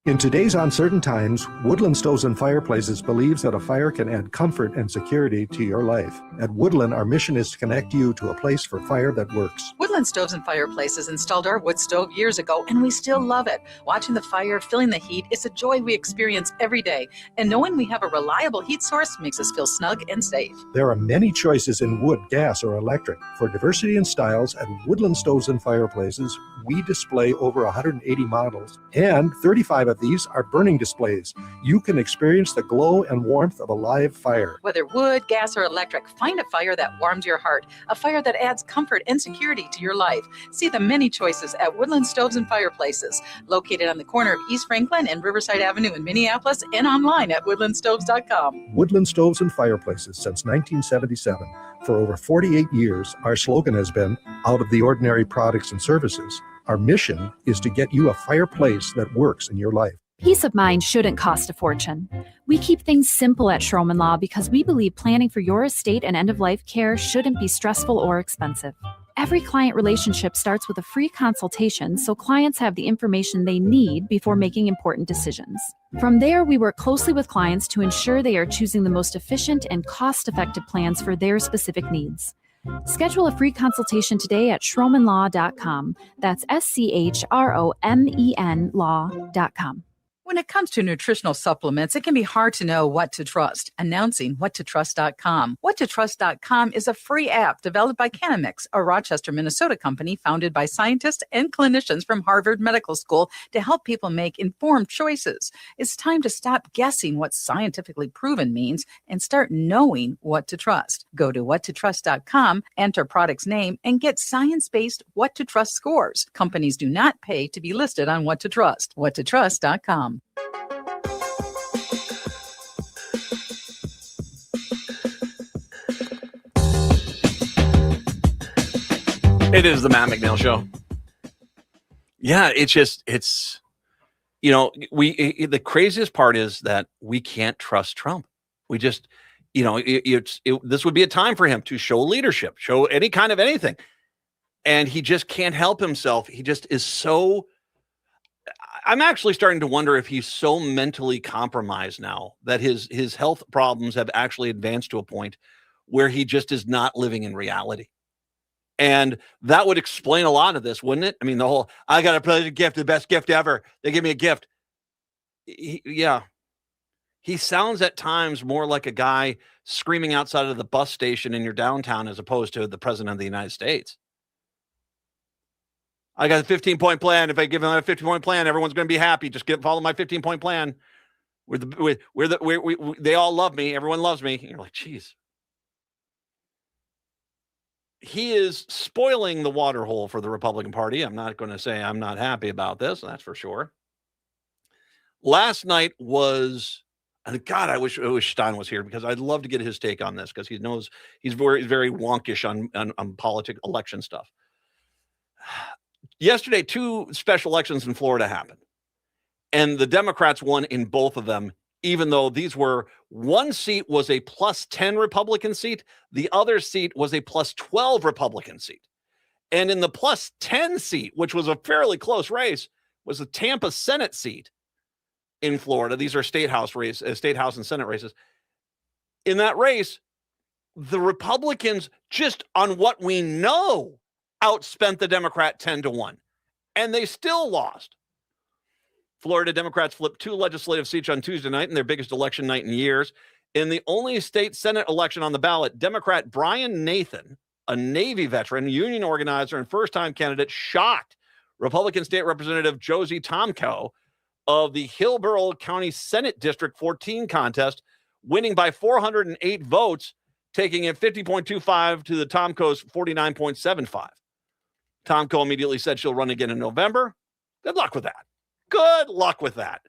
S13: In today's uncertain times, Woodland Stoves and Fireplaces believes that a fire can add comfort and security to your life. At Woodland, our mission is to connect you to a place for fire that works.
S14: Woodland Stoves and Fireplaces installed our wood stove years ago, and we still love it. Watching the fire, feeling the heat, is a joy we experience every day. And knowing we have a reliable heat source makes us feel snug and safe.
S13: There are many choices in wood, gas, or electric. For diversity in styles, at Woodland Stoves and Fireplaces, we display over 180 models, and 35 of these are burning displays. You can experience the glow and warmth of a live fire.
S14: Whether wood, gas, or electric, find a fire that warms your heart, a fire that adds comfort and security to your life. See the many choices at Woodland Stoves and Fireplaces, located on the corner of East Franklin and Riverside Avenue in Minneapolis, and online at woodlandstoves.com.
S13: Woodland Stoves and Fireplaces since 1977. For over 48 years, our slogan has been, out of the ordinary products and services. Our mission is to get you a fireplace that works in your life.
S15: Peace of mind shouldn't cost a fortune. We keep things simple at Schroman Law because we believe planning for your estate and end-of-life care shouldn't be stressful or expensive. Every client relationship starts with a free consultation so clients have the information they need before making important decisions. From there, we work closely with clients to ensure they are choosing the most efficient and cost-effective plans for their specific needs. Schedule a free consultation today at schromenlaw.com. That's SCHROMEN law.com.
S14: When it comes to nutritional supplements, it can be hard to know what to trust. Announcing whattotrust.com. Whattotrust.com is a free app developed by Canamix, a Rochester, Minnesota company founded by scientists and clinicians from Harvard Medical School to help people make informed choices. It's time to stop guessing what scientifically proven means and start knowing what to trust. Go to whattotrust.com, enter product's name, and get science-based What to Trust scores. Companies do not pay to be listed on What to Trust. Whattotrust.com.
S2: It is the Matt McNeil Show. Yeah, it's the craziest part is that we can't trust Trump. We just, this would be a time for him to show leadership, show any kind of anything. And he just can't help himself. He just is so, I'm actually starting to wonder if he's so mentally compromised now that his health problems have actually advanced to a point where he just is not living in reality. And that would explain a lot of this, wouldn't it? I mean, the whole, I got a present gift, the best gift ever. They give me a gift. He sounds at times more like a guy screaming outside of the bus station in your downtown as opposed to the president of the United States. I got a 15-point plan. If I give them a 15-point plan, everyone's going to be happy. Just follow my 15-point plan. They all love me. Everyone loves me. And you're like, geez. He is spoiling the water hole for the Republican Party. I'm not going to say I'm not happy about this. That's for sure. Last night was, God, I wish Stein was here because I'd love to get his take on this because he knows he's very, very wonkish on politics, election stuff. Yesterday, 2 special elections in Florida happened, and the Democrats won in both of them, even though these were, one seat was a plus 10 Republican seat, the other seat was a plus 12 Republican seat. And in the plus 10 seat, which was a fairly close race, was a Tampa Senate seat in Florida. These are state house and Senate races. In that race, the Republicans, just on what we know, outspent the Democrat 10-1, and they still lost. Florida Democrats flipped 2 legislative seats on Tuesday night in their biggest election night in years. In the only state Senate election on the ballot, Democrat Brian Nathan, a Navy veteran, union organizer, and first-time candidate, shocked Republican State Representative Josie Tomko of the Hillsborough County Senate District 14 contest, winning by 408 votes, taking it 50.25 to the Tomko's 49.75. Tomko immediately said she'll run again in November. Good luck with that. Good luck with that.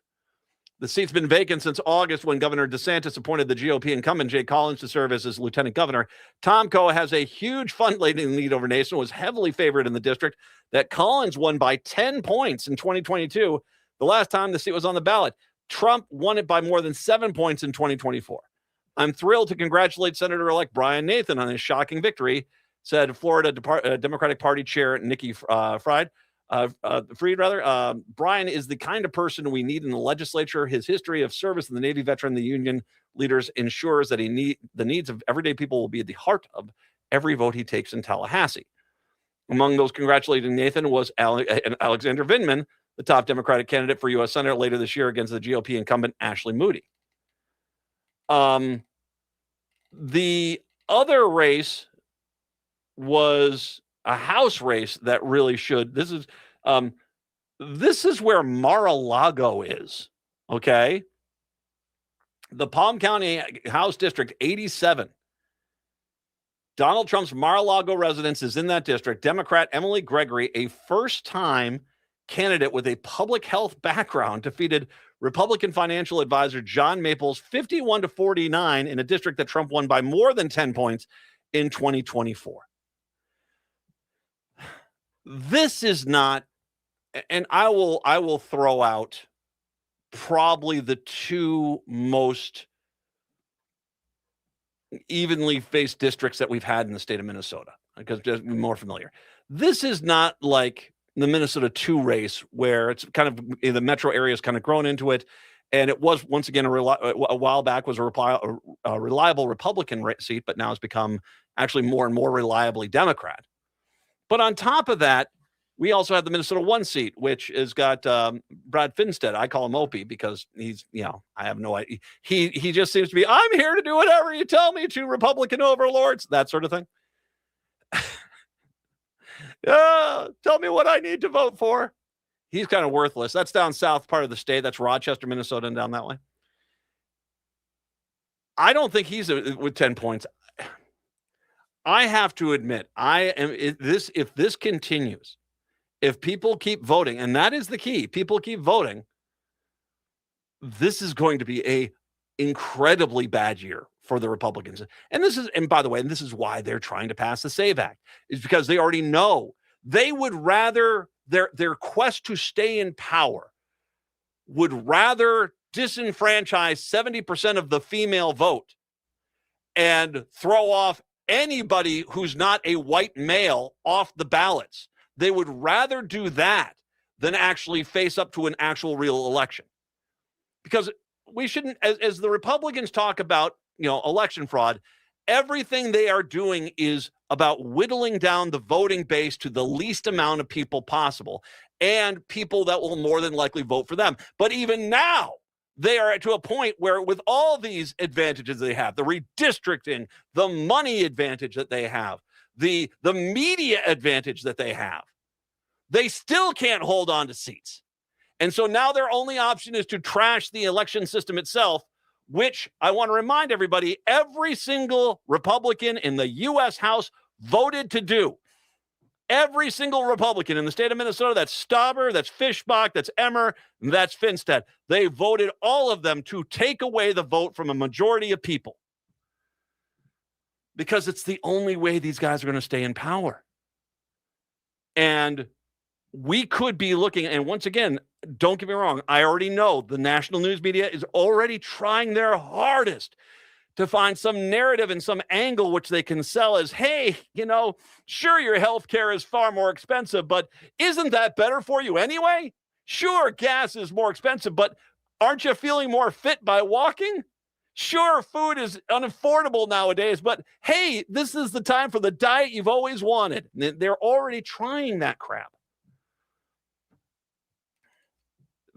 S2: The seat's been vacant since August when Governor DeSantis appointed the GOP incumbent Jay Collins to serve as his lieutenant governor. Tomko has a huge fundraising lead over Nason, was heavily favored in the district. That Collins won by 10 points in 2022, the last time the seat was on the ballot. Trump won it by more than 7 points in 2024. I'm thrilled to congratulate Senator-elect Brian Nathan on his shocking victory, said Florida Democratic Party Chair Nikki Fried. Brian is the kind of person we need in the legislature. His history of service in the Navy veteran, the union leaders ensures that the needs of everyday people will be at the heart of every vote he takes in Tallahassee. Among those congratulating Nathan was Alexander Vindman, the top Democratic candidate for U.S. Senator later this year against the GOP incumbent Ashley Moody. The other race was a House race that really should. This is where Mar-a-Lago is. Okay, the Palm County House District 87. Donald Trump's Mar-a-Lago residence is in that district. Democrat Emily Gregory, a first-time candidate with a public health background, defeated Republican financial advisor John Maples 51-49 in a district that Trump won by more than 10 points in 2024. This is not, and I will throw out probably the two most evenly faced districts that we've had in the state of Minnesota, because just more familiar. This is not like the Minnesota 2 race where it's kind of the metro area has kind of grown into it. And it was once again a while back was a reliable Republican seat, but now it's become actually more and more reliably Democrat. But on top of that, we also have the Minnesota 1 seat, which has got Brad Finstead. I call him Opie because he's, I have no idea. He just seems to be, I'm here to do whatever you tell me to, Republican overlords, that sort of thing. Tell me what I need to vote for. He's kind of worthless. That's down south part of the state. That's Rochester, Minnesota, and down that way. I don't think he's with 10 points. I have to admit, if this continues, if people keep voting, and that is the key, people keep voting, this is going to be a incredibly bad year for the Republicans. And by the way, this is why they're trying to pass the SAVE Act, is because they already know they would rather their quest to stay in power would rather disenfranchise 70% of the female vote and throw off anybody who's not a white male off the ballots. They would rather do that than actually face up to an actual real election. Because we shouldn't, as the Republicans talk about, election fraud, everything they are doing is about whittling down the voting base to the least amount of people possible and people that will more than likely vote for them. But even now, they are to a point where with all these advantages they have, the redistricting, the money advantage that they have, the media advantage that they have, they still can't hold on to seats. And so now their only option is to trash the election system itself, which I want to remind everybody, every single Republican in the U.S. House voted to do. Every single Republican in the state of Minnesota, that's Stauber, that's Fischbach, that's Emmer, that's Finstead. They voted, all of them, to take away the vote from a majority of people. Because it's the only way these guys are going to stay in power. And we could be looking, and once again, don't get me wrong, I already know the national news media is already trying their hardest to find some narrative and some angle which they can sell as, hey, sure, your health care is far more expensive, but isn't that better for you anyway? Sure, gas is more expensive, but aren't you feeling more fit by walking? Sure, food is unaffordable nowadays, but hey, this is the time for the diet you've always wanted. They're already trying that crap.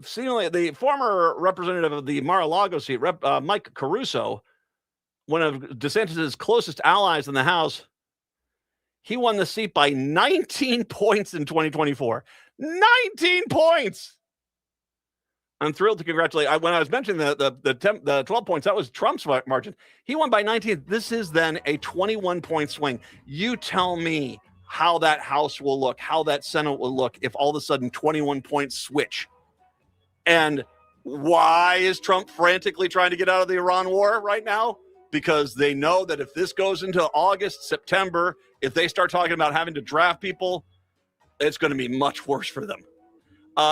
S2: Seemingly, the former representative of the Mar-a-Lago seat, Mike Caruso, one of DeSantis' closest allies in the House, he won the seat by 19 points in 2024. 19 points! I'm thrilled to congratulate. When I was mentioning the 12 points, that was Trump's margin. He won by 19. This is then a 21-point swing. You tell me how that House will look, how that Senate will look if all of a sudden 21 points switch. And why is Trump frantically trying to get out of the Iran war right now? Because they know that if this goes into August, September, if they start talking about having to draft people, it's going to be much worse for them.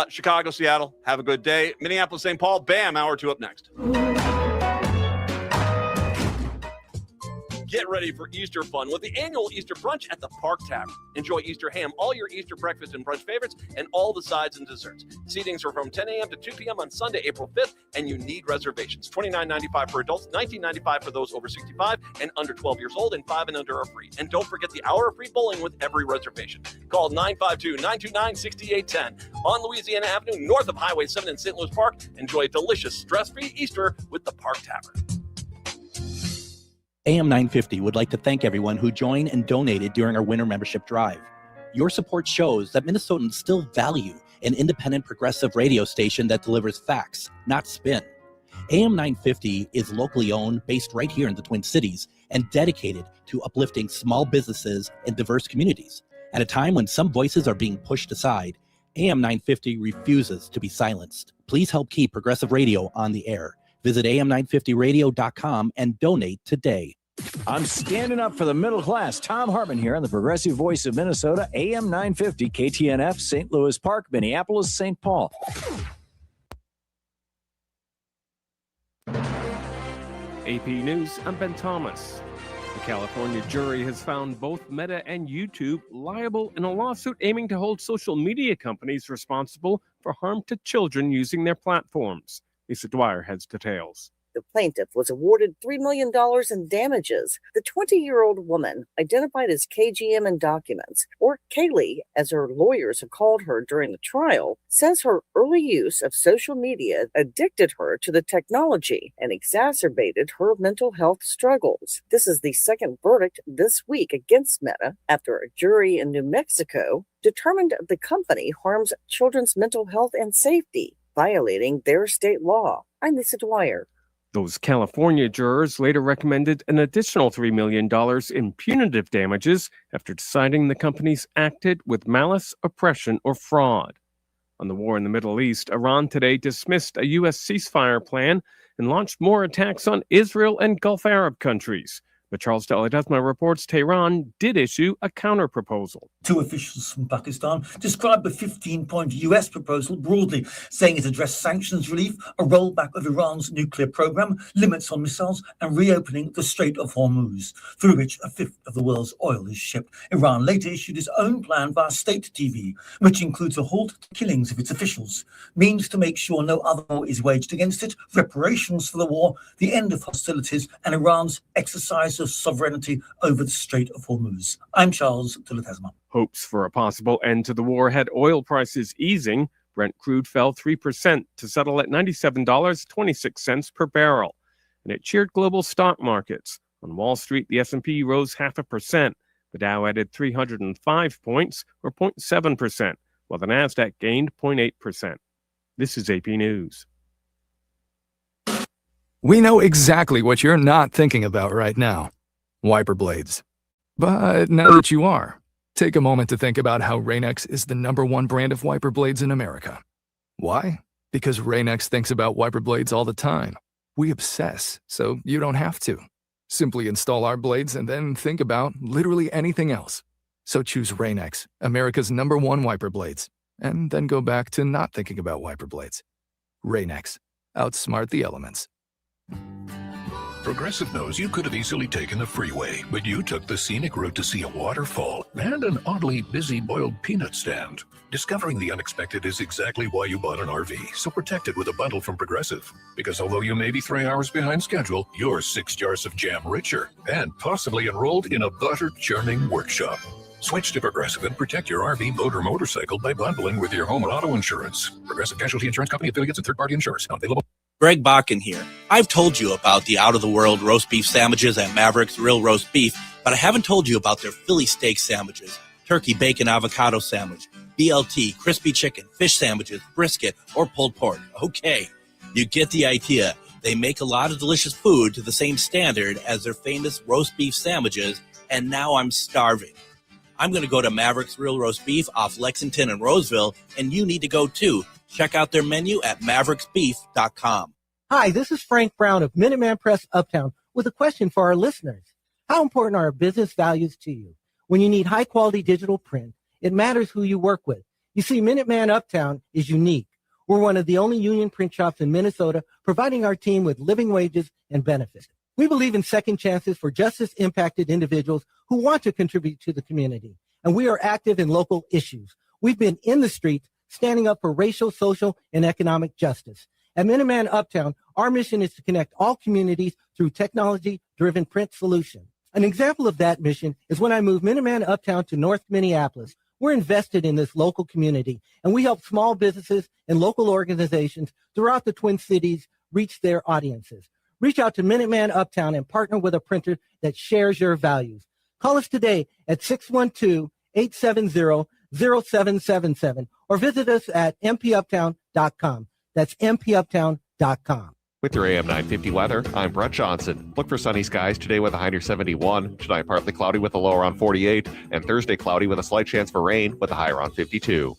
S2: Chicago, Seattle, have a good day. Minneapolis, St. Paul, bam, hour 2 up next. Get ready for Easter fun with the annual Easter brunch at the Park Tavern. Enjoy Easter ham, all your Easter breakfast and brunch favorites, and all the sides and desserts. Seatings are from 10 a.m. to 2 p.m. on Sunday, April 5th, and you need reservations. $29.95 for adults, $19.95 for those over 65 and under 12 years old, and 5 and under are free. And don't forget the hour of free bowling with every reservation. Call 952-929-6810 on Louisiana Avenue, north of Highway 7 in St. Louis Park. Enjoy a delicious, stress-free Easter with the Park Tavern.
S11: AM 950 would like to thank everyone who joined and donated during our winter membership drive. Your support shows that Minnesotans still value an independent progressive radio station that delivers facts, not spin. AM 950 is locally owned, based right here in the Twin Cities, and dedicated to uplifting small businesses and diverse communities. At a time when some voices are being pushed aside, AM 950 refuses to be silenced. Please help keep progressive radio on the air. Visit am950radio.com and donate today.
S16: I'm standing up for the middle class. Tom Hartman here on the Progressive Voice of Minnesota, AM 950, KTNF, St. Louis Park, Minneapolis, St. Paul.
S17: AP News, I'm Ben Thomas. A California jury has found both Meta and YouTube liable in a lawsuit aiming to hold social media companies responsible for harm to children using their platforms. Lisa Dwyer has details.
S18: The plaintiff was awarded $3 million in damages. The 20-year-old woman, identified as KGM in documents, or Kaylee, as her lawyers have called her during the trial, says her early use of social media addicted her to the technology and exacerbated her mental health struggles. This is the second verdict this week against Meta after a jury in New Mexico determined the company harms children's mental health and safety, violating their state law. I'm Lisa Dwyer.
S17: Those California jurors later recommended an additional $3 million in punitive damages after deciding the companies acted with malice, oppression, or fraud. On the war in the Middle East, Iran today dismissed a U.S. ceasefire plan and launched more attacks on Israel and Gulf Arab countries. But Charles Deledesma reports Tehran did issue a counter-proposal.
S19: Two officials from Pakistan described the 15-point U.S. proposal broadly, saying it addressed sanctions relief, a rollback of Iran's nuclear program, limits on missiles, and reopening the Strait of Hormuz, through which a fifth of the world's oil is shipped. Iran later issued its own plan via state TV, which includes a halt to killings of its officials, means to make sure no other war is waged against it, reparations for the war, the end of hostilities, and Iran's exercise of sovereignty over the Strait of Hormuz. I'm Charles Deledesma.
S17: Hopes for a possible end to the war had oil prices easing. Brent crude fell 3% to settle at $97.26 per barrel. And it cheered global stock markets. On Wall Street, the S&P rose 0.5%. The Dow added 305 points, or 0.7%, while the Nasdaq gained 0.8%. This is AP News.
S20: We know exactly what you're not thinking about right now. Wiper blades. But now that you are, take a moment to think about how Rain-X is the #1 brand of wiper blades in America. Why? Because Rain-X thinks about wiper blades all the time. We obsess, so you don't have to. Simply install our blades and then think about literally anything else. So choose Rain-X, America's #1 wiper blades, and then go back to not thinking about wiper blades. Rain-X. Outsmart the elements.
S21: Progressive knows you could have easily taken the freeway, but you took the scenic route to see a waterfall and an oddly busy boiled peanut stand. Discovering the unexpected is exactly why you bought an RV, so protect it with a bundle from Progressive. Because although you may be 3 hours behind schedule, you're 6 jars of jam richer and possibly enrolled in a butter-churning workshop. Switch to Progressive and protect your RV, boat, or motorcycle by bundling with your home and auto insurance. Progressive Casualty Insurance Company affiliates and third-party insurers. Not available.
S11: Greg Bakken here. I've told you about the out-of-the-world roast beef sandwiches at Maverick's Real Roast Beef, but I haven't told you about their Philly steak sandwiches, turkey bacon avocado sandwich, BLT, crispy chicken, fish sandwiches, brisket, or pulled pork. Okay, you get the idea. They make a lot of delicious food to the same standard as their famous roast beef sandwiches, and now I'm starving. I'm going to go to Maverick's Real Roast Beef off Lexington and Roseville, and you need to go too. Check out their menu at mavericksbeef.com.
S6: Hi, this is Frank Brown of Minuteman Press Uptown with a question for our listeners. How important are business values to you? When you need high-quality digital print, it matters who you work with. You see, Minuteman Uptown is unique. We're one of the only union print shops in Minnesota providing our team with living wages and benefits. We believe in second chances for justice-impacted individuals who want to contribute to the community, and we are active in local issues. We've been in the streets standing up for racial, social, and economic justice. At Minuteman Uptown, our mission is to connect all communities through technology-driven print solutions. An example of that mission is when I moved Minuteman Uptown to North Minneapolis. We're invested in this local community, and we help small businesses and local organizations throughout the Twin Cities reach their audiences. Reach out to Minuteman Uptown and partner with a printer that shares your values. Call us today at 612-870-0777 or visit us at mpuptown.com. That's mpuptown.com.
S1: With your AM 950 weather, I'm Brett Johnson. Look for sunny skies today with a high near 71. Tonight, partly cloudy with a low around 48. And Thursday, cloudy with a slight chance for rain with a high around 52.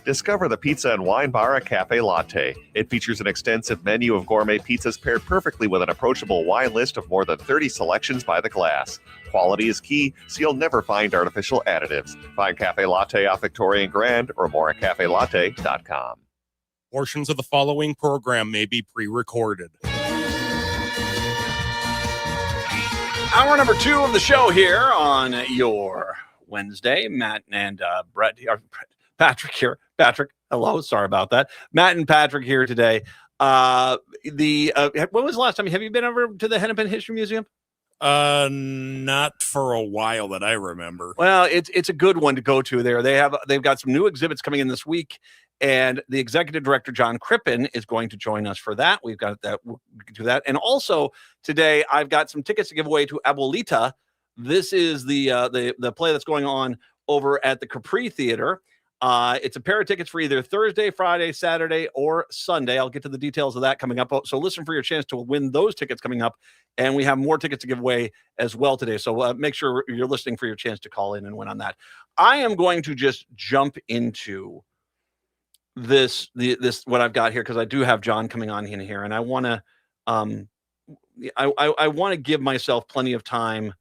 S1: Discover the Pizza and Wine Bar at Cafe Latte. It features an extensive menu of gourmet pizzas paired perfectly with an approachable wine list of more than 30 selections by the glass. Quality is key, so you'll never find artificial additives. Find Cafe Latte off Victoria and Grand or more at cafelatte.com.
S3: Portions of the following program may be pre-recorded.
S2: Hour number 2 of the show here on your Wednesday. Matt and Patrick here. Patrick, hello. Sorry about that. Matt and Patrick here today. When was the last time? Have you been over to the Hennepin History Museum?
S3: Not for a while that I remember.
S2: Well, it's a good one to go to there. They've got some new exhibits coming in this week, and the executive director John Crippen is going to join us for that. We've got that. We'll do that, and also today I've got some tickets to give away to Abuelita. This is the play that's going on over at the Capri Theater. It's a pair of tickets for either Thursday, Friday, Saturday, or Sunday. I'll get to the details of that coming up. So listen for your chance to win those tickets coming up. And we have more tickets to give away as well today. So make sure you're listening for your chance to call in and win on that. I am going to just jump into this what I've got here, because I do have John coming on in here, and I want to I want to give myself plenty of time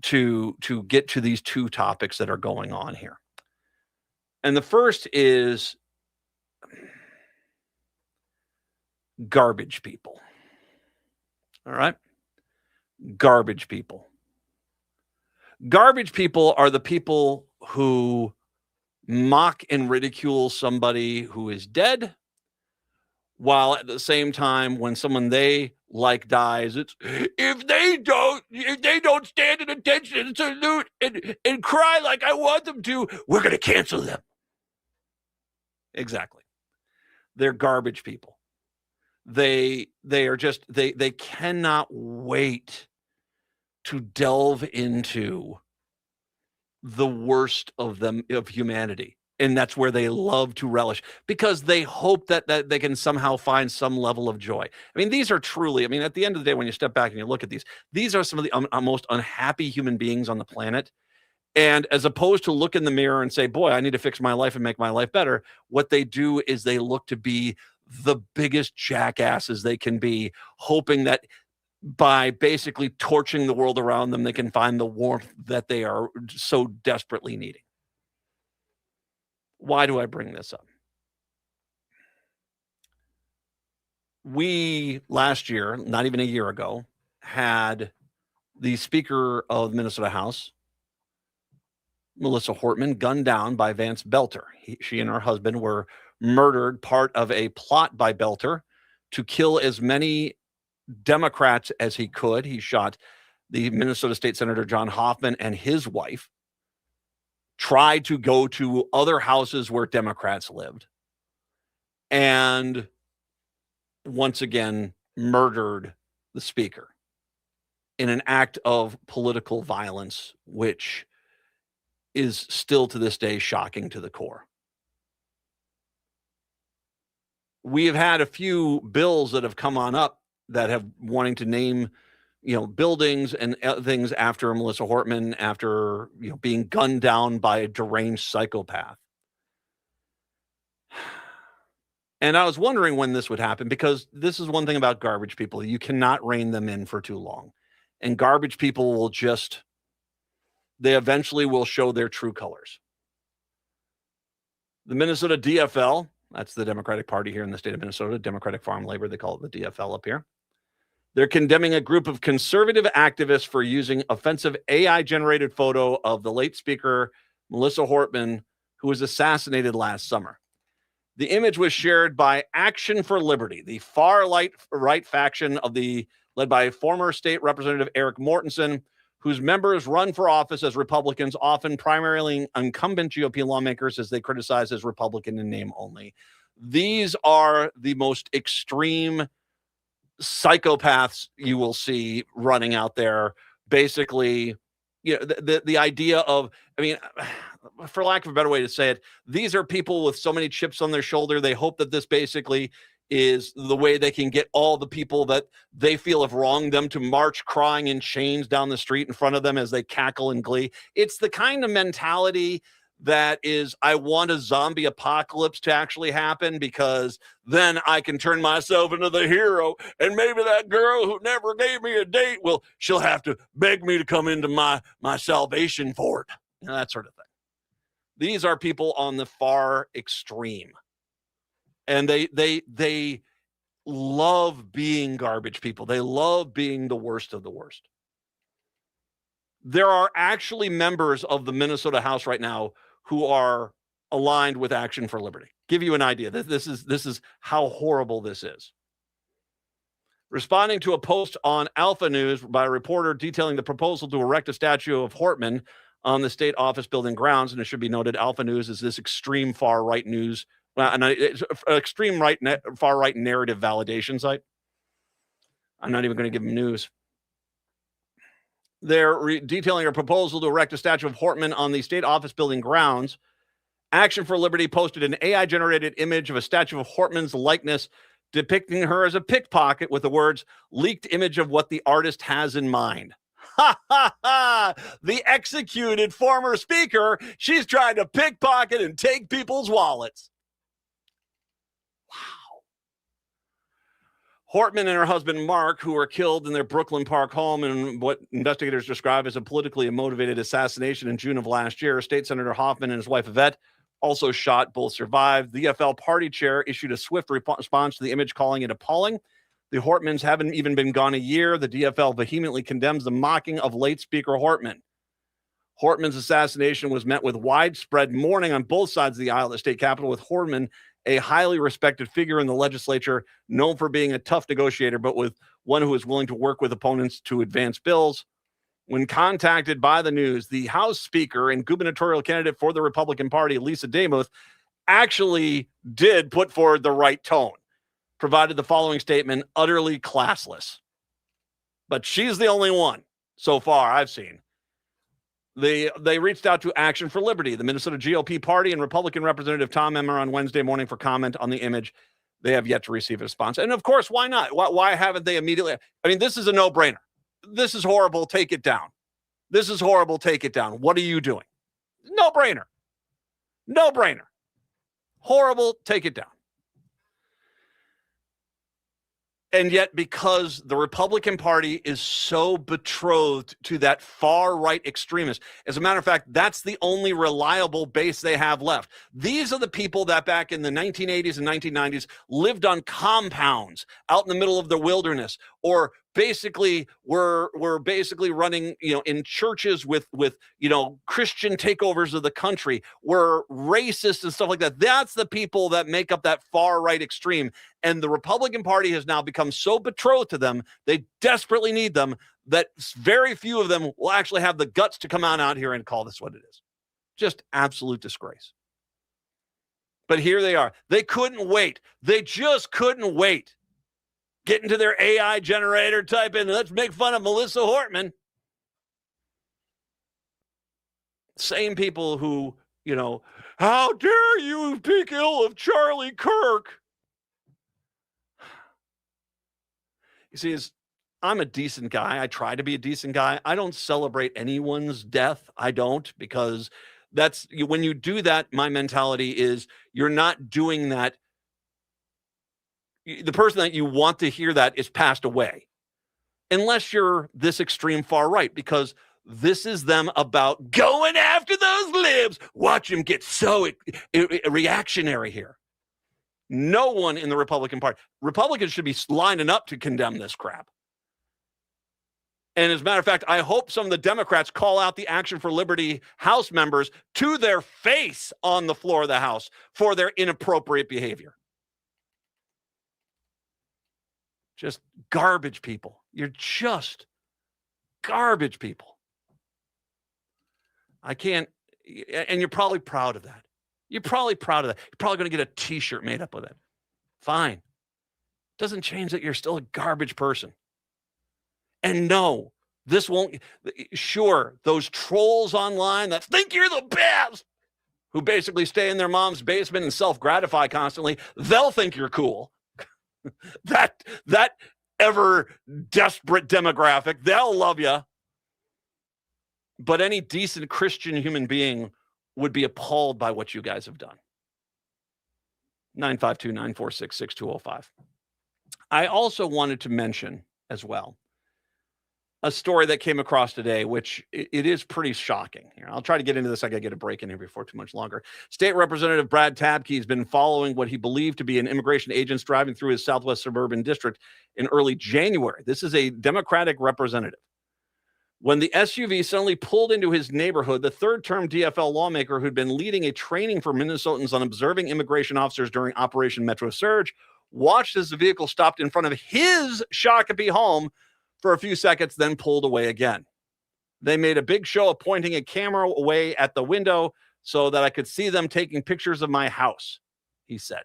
S2: to get to these two topics that are going on here. And the first is garbage people. All right? Garbage people. Garbage people are the people who mock and ridicule somebody who is dead, while at the same time, when someone they like dies, it's if they don't stand at attention and salute and cry like I want them to, we're going to cancel them. Exactly. They're garbage people. They are just they cannot wait to delve into the worst of humanity. And that's where they love to relish, because they hope that they can somehow find some level of joy. I mean, these are truly, at the end of the day, when you step back and you look at these are some of the most unhappy human beings on the planet. And as opposed to look in the mirror and say, boy, I need to fix my life and make my life better, what they do is they look to be the biggest jackasses they can be, hoping that by basically torching the world around them, they can find the warmth that they are so desperately needing. Why do I bring this up? We, last year, not even a year ago, had the Speaker of the Minnesota House, Melissa Hortman, gunned down by Vance Belter. She and her husband were murdered, part of a plot by Belter to kill as many Democrats as he could. He shot the Minnesota State Senator John Hoffman and his wife, tried to go to other houses where Democrats lived, and once again murdered the Speaker in an act of political violence, which is still to this day shocking to the core. We have had a few bills that have come on up that have wanting to name, buildings and things after Melissa Hortman, after, being gunned down by a deranged psychopath. And I was wondering when this would happen, because this is one thing about garbage people. You cannot rein them in for too long. And garbage people will they eventually will show their true colors. The Minnesota DFL, that's the Democratic Party here in the state of Minnesota, Democratic Farm Labor, they call it the DFL up here, They're condemning a group of conservative activists for using offensive AI-generated photo of the late speaker, Melissa Hortman, who was assassinated last summer. The image was shared by Action for Liberty, the far-right faction led by former state representative Eric Mortensen, whose members run for office as Republicans, often primarily incumbent GOP lawmakers, as they criticize as Republican in name only. These are the most extreme psychopaths you will see running out there. Basically, the idea of, for lack of a better way to say it, these are people with so many chips on their shoulder. They hope that this basically is the way they can get all the people that they feel have wronged them to march crying in chains down the street in front of them as they cackle in glee. It's the kind of mentality that is, I want a zombie apocalypse to actually happen, because then I can turn myself into the hero, and maybe that girl who never gave me a date, well, she'll have to beg me to come into my salvation fort, that sort of thing. These are people on the far extreme, and they love being garbage people. They love being the worst of the worst. There are actually members of the Minnesota House right now who are aligned with Action for Liberty. Give you an idea. This is how horrible this is. Responding to a post on Alpha News by a reporter detailing the proposal to erect a statue of Hortman on the state office building grounds, and it should be noted, Alpha News is this extreme far-right news, it's extreme far-right narrative validation site. I'm not even going to give them news. They're detailing a proposal to erect a statue of Hortman on the state office building grounds. Action for Liberty posted an AI-generated image of a statue of Hortman's likeness depicting her as a pickpocket with the words, "leaked image of what the artist has in mind." Ha ha ha! The executed former speaker, she's trying to pickpocket and take people's wallets. Hortman and her husband, Mark, who were killed in their Brooklyn Park home in what investigators describe as a politically motivated assassination in June of last year. State Senator Hoffman and his wife, Yvette, also shot. Both survived. The DFL party chair issued a swift response to the image, calling it appalling. The Hortmans haven't even been gone a year. The DFL vehemently condemns the mocking of late Speaker Hortman. Hortman's assassination was met with widespread mourning on both sides of the aisle at the state capitol, with Hortman, a highly respected figure in the legislature, known for being a tough negotiator, but with one who is willing to work with opponents to advance bills. When contacted by the news, the House Speaker and gubernatorial candidate for the Republican Party, Lisa Demuth, actually did put forward the right tone, provided the following statement: utterly classless. But she's the only one so far I've seen. They reached out to Action for Liberty, the Minnesota GOP party, and Republican Representative Tom Emmer on Wednesday morning for comment on the image. They have yet to receive a response. And of course, why not? Why haven't they immediately? This is a no-brainer. This is horrible. Take it down. This is horrible. Take it down. What are you doing? No-brainer. No-brainer. Horrible. Take it down. And yet, because the Republican Party is so betrothed to that far-right extremist, as a matter of fact, that's the only reliable base they have left. These are the people that back in the 1980s and 1990s lived on compounds out in the middle of the wilderness, or basically were basically running, in churches with Christian takeovers of the country, were racist and stuff like that. That's the people that make up that far-right extreme. And the Republican Party has now become so betrothed to them, they desperately need them, that very few of them will actually have the guts to come out here and call this what it is. Just absolute disgrace. But here they are. They couldn't wait. They just couldn't wait. Get into their AI generator, type in, let's make fun of Melissa Hortman. Same people who, how dare you speak ill of Charlie Kirk? You see, I'm a decent guy. I try to be a decent guy. I don't celebrate anyone's death. I don't, because when you do that, my mentality is you're not doing that. The person that you want to hear that is passed away, unless you're this extreme far right, because this is them about going after those libs. Watch them get so reactionary here. No one in the Republican Party. Republicans should be lining up to condemn this crap. And as a matter of fact, I hope some of the Democrats call out the Action for Liberty House members to their face on the floor of the House for their inappropriate behavior. Just garbage people. You're just garbage people. I can't, and you're probably proud of that. You're probably proud of that. You're probably going to get a t-shirt made up with it. Fine. Doesn't change that you're still a garbage person. And no, this won't, sure, those trolls online that think you're the best, who basically stay in their mom's basement and self-gratify constantly, they'll think you're cool. that ever desperate demographic, they'll love you. But any decent Christian human being would be appalled by what you guys have done. 952-946-6205. I also wanted to mention as well a story that came across today, which it is pretty shocking. Here, I'll try to get into this. I got to get a break in here before too much longer. State Representative Brad Tabke has been following what he believed to be an immigration agent driving through his southwest suburban district in early January. This is a Democratic representative. When the SUV suddenly pulled into his neighborhood, the third-term DFL lawmaker who'd been leading a training for Minnesotans on observing immigration officers during Operation Metro Surge watched as the vehicle stopped in front of his Shakopee home for a few seconds, then pulled away again. They made a big show of pointing a camera away at the window so that I could see them taking pictures of my house, he said.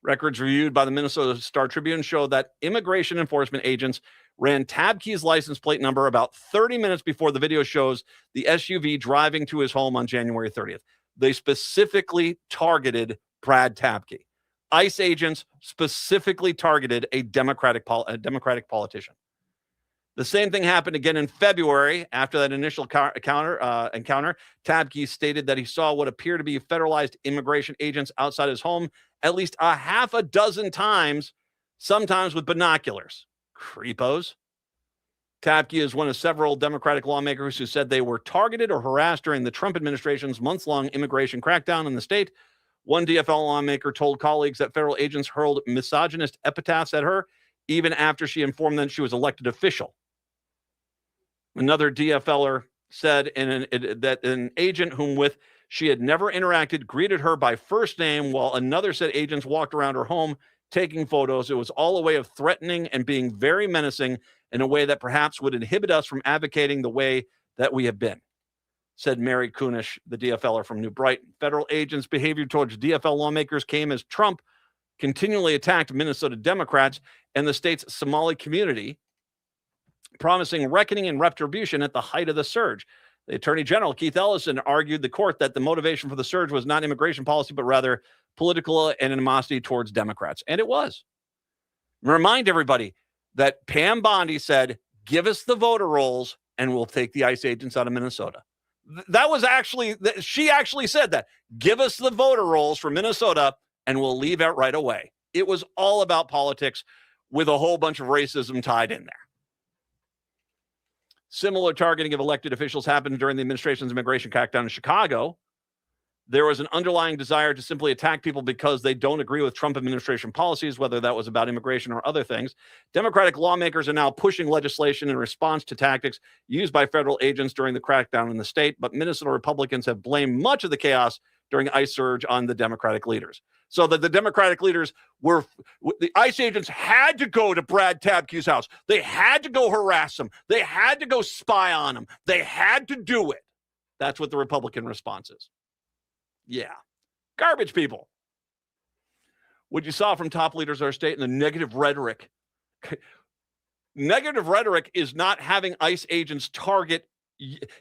S2: Records reviewed by the Minnesota Star Tribune show that immigration enforcement agents ran Tabke's license plate number about 30 minutes before the video shows the SUV driving to his home on January 30th. They specifically targeted Brad Tabke. ICE agents specifically targeted a Democratic politician. The same thing happened again in February. After that initial encounter, Tabke stated that he saw what appeared to be federalized immigration agents outside his home at least a half a dozen times, sometimes with binoculars. Creepos. Tabke is one of several Democratic lawmakers who said they were targeted or harassed during the Trump administration's months-long immigration crackdown in the state. One DFL lawmaker told colleagues that federal agents hurled misogynist epithets at her even after she informed them she was elected official. Another DFLer said that an agent whom with she had never interacted greeted her by first name, while another said agents walked around her home taking photos. It was all a way of threatening and being very menacing in a way that perhaps would inhibit us from advocating the way that we have been, said Mary Kunish, the DFLer from New Brighton. Federal agents' behavior towards DFL lawmakers came as Trump continually attacked Minnesota Democrats and the state's Somali community, promising reckoning and retribution at the height of the surge. The Attorney General, Keith Ellison, argued the court that the motivation for the surge was not immigration policy, but rather political animosity towards Democrats. And it was. Remind everybody that Pam Bondi said, give us the voter rolls and we'll take the ICE agents out of Minnesota. That was actually, she actually said that. Give us the voter rolls for Minnesota and we'll leave it right away. It was all about politics with a whole bunch of racism tied in there. Similar targeting of elected officials happened during the administration's immigration crackdown in Chicago. There was an underlying desire to simply attack people because they don't agree with Trump administration policies, whether that was about immigration or other things. Democratic lawmakers are now pushing legislation in response to tactics used by federal agents during the crackdown in the state, but Minnesota Republicans have blamed much of the chaos during ICE surge on the Democratic leaders. So that the Democratic leaders were, the ICE agents had to go to Brad Tabke's house. They had to go harass him. They had to go spy on him. They had to do it. That's what the Republican response is. Yeah. Garbage people. What you saw from top leaders of our state and the negative rhetoric. Negative rhetoric is not having ICE agents target.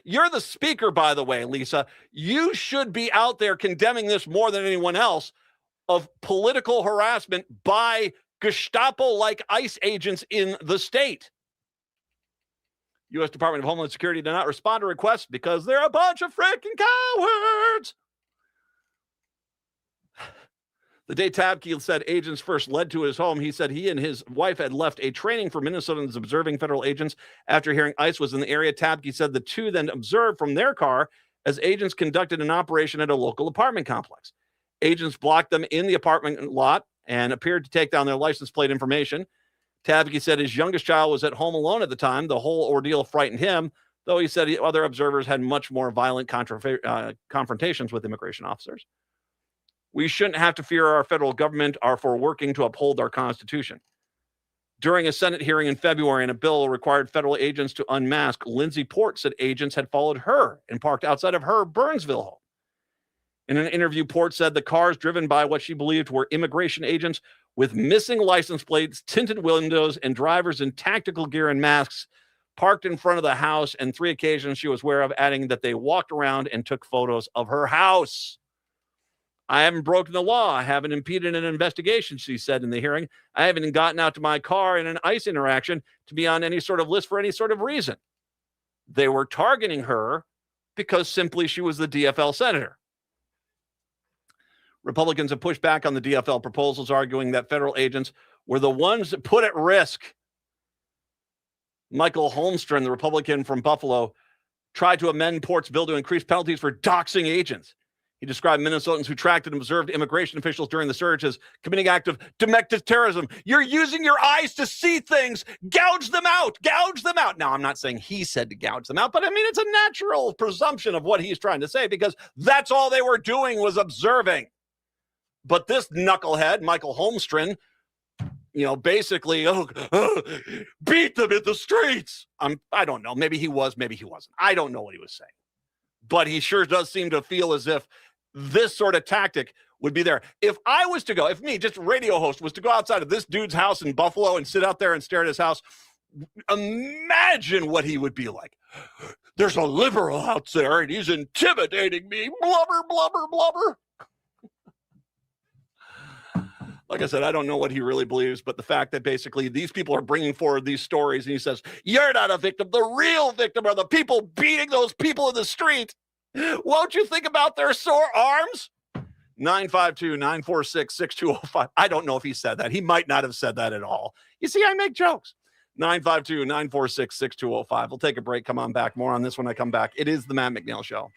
S2: You're the speaker, by the way, Lisa. You should be out there condemning this more than anyone else of political harassment by Gestapo-like ICE agents in the state. U.S. Department of Homeland Security did not respond to requests because they're a bunch of freaking cowards. The day Tabke said agents first led to his home, he said he and his wife had left a training for Minnesotans observing federal agents. After hearing ICE was in the area, Tabke said the two then observed from their car as agents conducted an operation at a local apartment complex. Agents blocked them in the apartment lot and appeared to take down their license plate information. Tabke said his youngest child was at home alone at the time. The whole ordeal frightened him, though he said other observers had much more violent confrontations with immigration officers. We shouldn't have to fear our federal government are for working to uphold our Constitution. During a Senate hearing in February and a bill required federal agents to unmask, Lindsay Port said agents had followed her and parked outside of her Burnsville home. In an interview, Port said the cars driven by what she believed were immigration agents with missing license plates, tinted windows, and drivers in tactical gear and masks parked in front of the house, and 3 occasions she was aware of, adding that they walked around and took photos of her house. I haven't broken the law. I haven't impeded an investigation, she said in the hearing. I haven't gotten out to my car in an ICE interaction to be on any sort of list for any sort of reason. They were targeting her because simply she was the DFL senator. Republicans have pushed back on the DFL proposals, arguing that federal agents were the ones that put at risk. Michael Holmstrom, the Republican from Buffalo, tried to amend Port's bill to increase penalties for doxing agents. He described Minnesotans who tracked and observed immigration officials during the surge as committing an act of domestic terrorism. You're using your eyes to see things. Gouge them out. Gouge them out. Now, I'm not saying he said to gouge them out, but I mean, it's a natural presumption of what he's trying to say, because that's all they were doing was observing. But this knucklehead, Michael Holmstrom, basically, beat them in the streets. I don't know. Maybe he was, maybe he wasn't. I don't know what he was saying. But he sure does seem to feel as if this sort of tactic would be there. If I was to go, if me, just a radio host, was to go outside of this dude's house in Buffalo and sit out there and stare at his house, imagine what he would be like. There's a liberal out there and he's intimidating me. Blubber, blubber, blubber. Like I said, I don't know what he really believes, but the fact that basically these people are bringing forward these stories, and he says, you're not a victim. The real victim are the people beating those people in the street. Won't you think about their sore arms? 952-946-6205. I don't know if he said that. He might not have said that at all. You see, I make jokes. 952-946-6205. We'll take a break. Come on back. More on this when I come back. It is the Matt McNeil Show.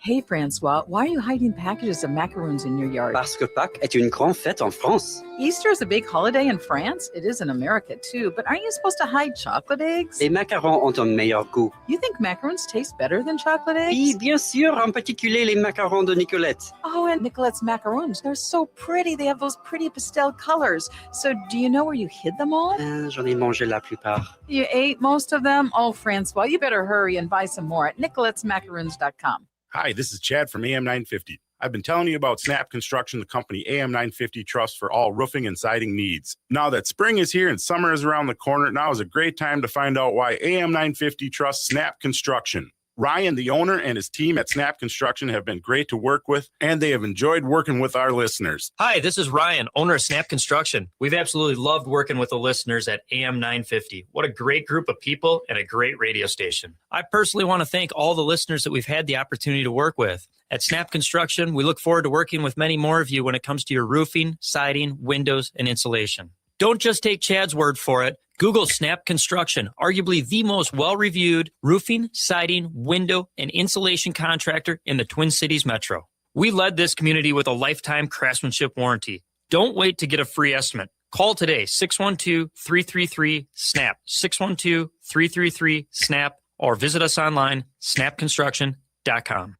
S14: Hey, Francois, why are you hiding packages of macaroons in your yard?
S5: Parce que Pâques est une grande fête en France.
S14: Easter is a big holiday in France. It is in America, too. But aren't you supposed to hide chocolate eggs?
S5: Les macarons ont un meilleur goût.
S14: You think macaroons taste better than chocolate eggs?
S5: Oui, bien sûr, en particulier les macarons de Nicolette.
S14: Oh, and Nicolette's macaroons. They're so pretty. They have those pretty pastel colors. So do you know where you hid them all?
S5: J'en ai mangé la plupart.
S14: You ate most of them? Oh, Francois, you better hurry and buy some more at nicolettesmacaroons.com.
S22: Hi, this is Chad from AM950. I've been telling you about Snap Construction, the company AM950 trusts for all roofing and siding needs. Now that spring is here and summer is around the corner, now is a great time to find out why AM950 trusts Snap Construction. Ryan, the owner, and his team at Snap Construction have been great to work with, and they have enjoyed working with our listeners.
S23: Hi, this is Ryan, owner of Snap Construction. We've absolutely loved working with the listeners at AM 950. What a great group of people and a great radio station. I personally want to thank all the listeners that we've had the opportunity to work with. At Snap Construction, we look forward to working with many more of you when it comes to your roofing, siding, windows, and insulation. Don't just take Chad's word for it. Google Snap Construction, arguably the most well-reviewed roofing, siding, window, and insulation contractor in the Twin Cities metro. We led this community with a lifetime craftsmanship warranty. Don't wait to get a free estimate. Call today, 612-333-SNAP, 612-333-SNAP, or visit us online, snapconstruction.com.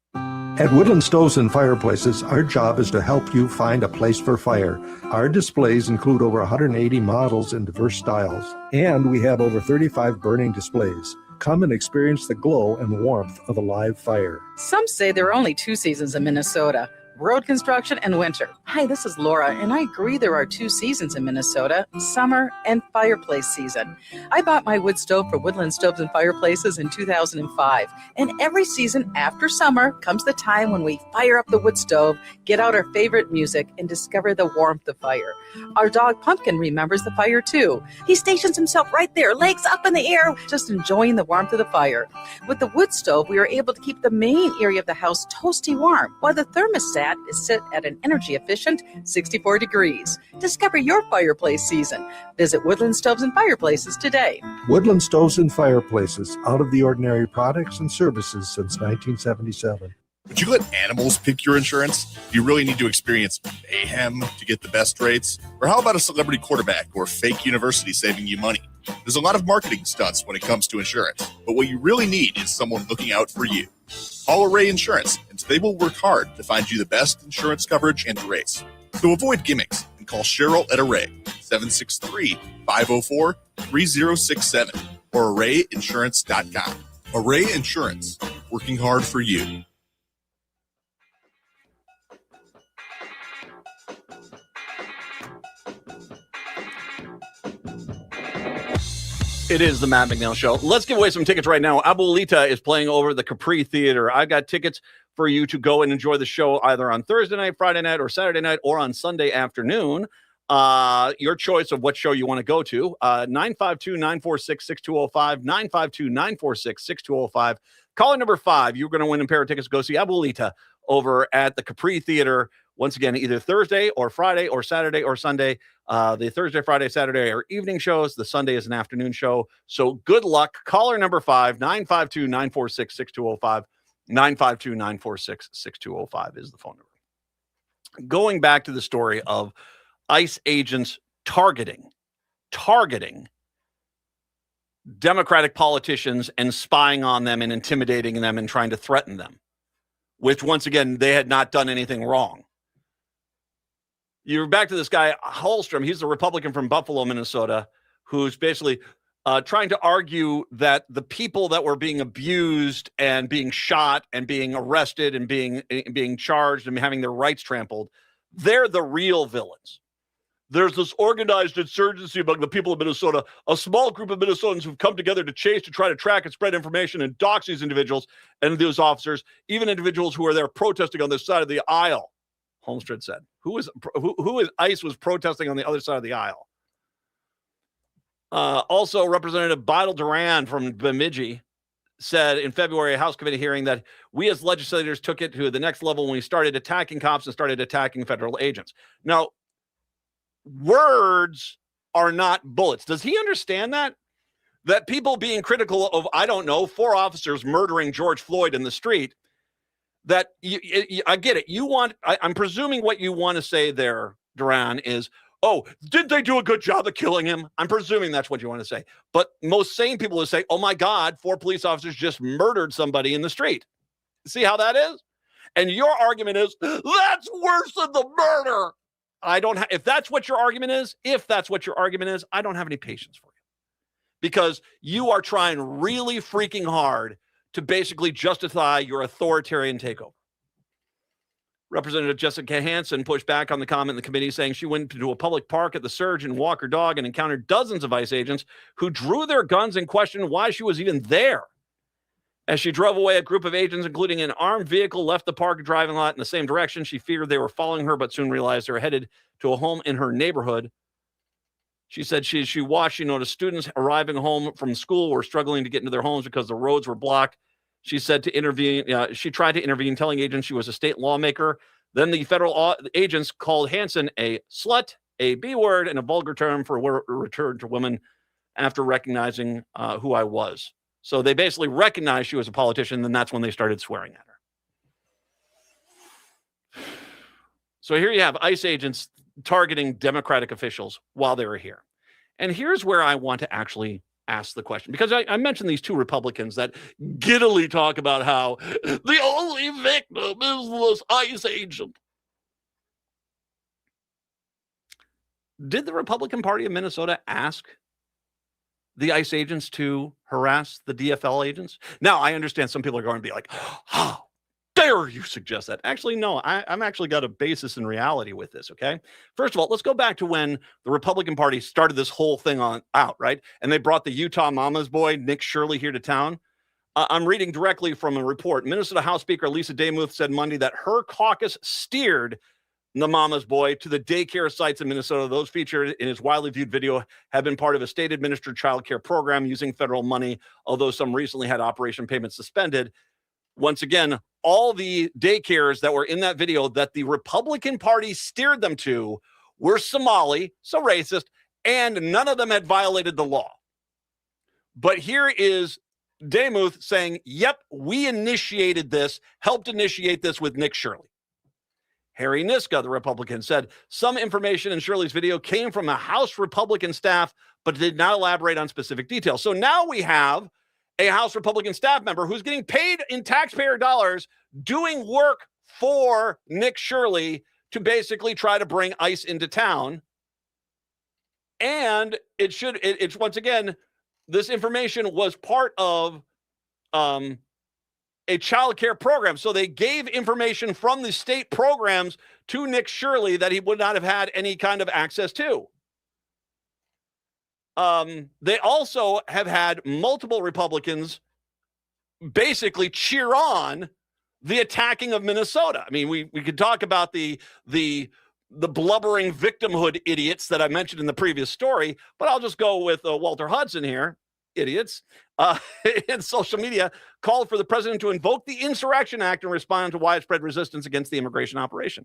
S13: At Woodland Stoves and Fireplaces, our job is to help you find a place for fire. Our displays include over 180 models in diverse styles, and we have over 35 burning displays. Come and experience the glow and warmth of a live fire.
S14: Some say there are only 2 seasons in Minnesota, road construction and winter. Hi, this is Laura, and I agree there are 2 seasons in Minnesota, summer and fireplace season. I bought my wood stove for Woodland Stoves and Fireplaces in 2005, and every season after summer comes the time when we fire up the wood stove, get out our favorite music, and discover the warmth of fire. Our dog Pumpkin remembers the fire too. He stations himself right there, legs up in the air, just enjoying the warmth of the fire. With the wood stove, we are able to keep the main area of the house toasty warm, while the thermostat is set at an energy-efficient 64 degrees. Discover your fireplace season. Visit Woodland Stoves and Fireplaces today.
S13: Woodland Stoves and Fireplaces, out of the ordinary products and services since 1977.
S7: Would you let animals pick your insurance? Do you really need to experience mayhem to get the best rates? Or how about a celebrity quarterback or fake university saving you money? There's a lot of marketing stunts when it comes to insurance, but what you really need is someone looking out for you. Call Array Insurance, and they will work hard to find you the best insurance coverage and rates. So avoid gimmicks and call Cheryl at Array, 763-504-3067 or arrayinsurance.com. Array Insurance, working hard for you.
S2: It is the Matt McNeil Show. Let's give away some tickets right now. Abuelita is playing over the Capri Theater. I got tickets for you to go and enjoy the show either on Thursday night, Friday night, or Saturday night, or on Sunday afternoon. Your choice of what show you want to go to. 952-946-6205, 952-946-6205. Caller number 5, you're going to win a pair of tickets to go see Abuelita over at the Capri Theater. Once again, either Thursday or Friday or Saturday or Sunday. The Thursday, Friday, Saturday are evening shows. The Sunday is an afternoon show. So good luck. Caller number 5, 952-946-6205. 952-946-6205 is the phone number. Going back to the story of ICE agents targeting Democratic politicians and spying on them and intimidating them and trying to threaten them, which once again, they had not done anything wrong. You're back to this guy, Holstrom. He's the Republican from Buffalo, Minnesota, who's basically trying to argue that the people that were being abused and being shot and being arrested and being charged and having their rights trampled, they're the real villains. There's this organized insurgency among the people of Minnesota, a small group of Minnesotans who've come together to try to track and spread information and dox these individuals and those officers, even individuals who are there protesting on this side of the aisle. Holmstrom said, who is ICE was protesting on the other side of the aisle. Also, Representative Bidel Duran from Bemidji said in February, a House committee hearing that we as legislators took it to the next level when we started attacking cops and started attacking federal agents. Now, words are not bullets. Does he understand that? That people being critical of, 4 officers murdering George Floyd in the street, that I get it. I'm presuming what you want to say there, Duran, is, oh, didn't they do a good job of killing him? I'm presuming that's what you want to say. But most sane people would say, oh my God, 4 police officers just murdered somebody in the street. See how that is? And your argument is, that's worse than the murder. If that's what your argument is, I don't have any patience for you. Because you are trying really freaking hard to basically justify your authoritarian takeover. Representative Jessica Hansen pushed back on the comment in the committee, saying she went to a public park at the Surge and walked her dog and encountered dozens of ICE agents who drew their guns and questioned why she was even there. As she drove away, a group of agents, including an armed vehicle, left the park driving lot in the same direction. She feared they were following her, but soon realized they were headed to a home in her neighborhood. She said she watched, she noticed students arriving home from school were struggling to get into their homes because the roads were blocked. She said to intervene. She tried to intervene, telling agents she was a state lawmaker. Then the federal agents called Hansen a slut, a B word, and a vulgar term for return to women after recognizing who I was. So they basically recognized she was a politician, and that's when they started swearing at her. So here you have ICE agents targeting Democratic officials while they were here. And here's where I want to actually ask the question, because I mentioned these 2 Republicans that giddily talk about how the only victim is this ICE agent. Did the Republican Party of Minnesota ask the ICE agents to harass the DFL agents? Now, I understand some people are going to be like, how dare you suggest that? Actually, no, I'm actually got a basis in reality with this, okay? First of all, let's go back to when the Republican Party started this whole thing out, right? And they brought the Utah mama's boy, Nick Shirley, here to town. I'm reading directly from a report. Minnesota House Speaker Lisa Demuth said Monday that her caucus steered the mama's boy to the daycare sites in Minnesota. Those featured in his widely viewed video have been part of a state-administered child care program using federal money, although some recently had operation payments suspended. Once again, all the daycares that were in that video that the Republican Party steered them to were Somali, so racist, and none of them had violated the law. But here is Demuth saying, yep, we initiated this, helped initiate this with Nick Shirley. Harry Niska, the Republican, said some information in Shirley's video came from a House Republican staff, but did not elaborate on specific details. So now we have a House Republican staff member who's getting paid in taxpayer dollars doing work for Nick Shirley to basically try to bring ICE into town. And it's once again, this information was part of a child care program. So they gave information from the state programs to Nick Shirley that he would not have had any kind of access to. They also have had multiple Republicans basically cheer on the attacking of Minnesota. I mean, we could talk about the blubbering victimhood idiots that I mentioned in the previous story, but I'll just go with Walter Hudson here. Idiots in social media called for the president to invoke the Insurrection Act and respond to widespread resistance against the immigration operation.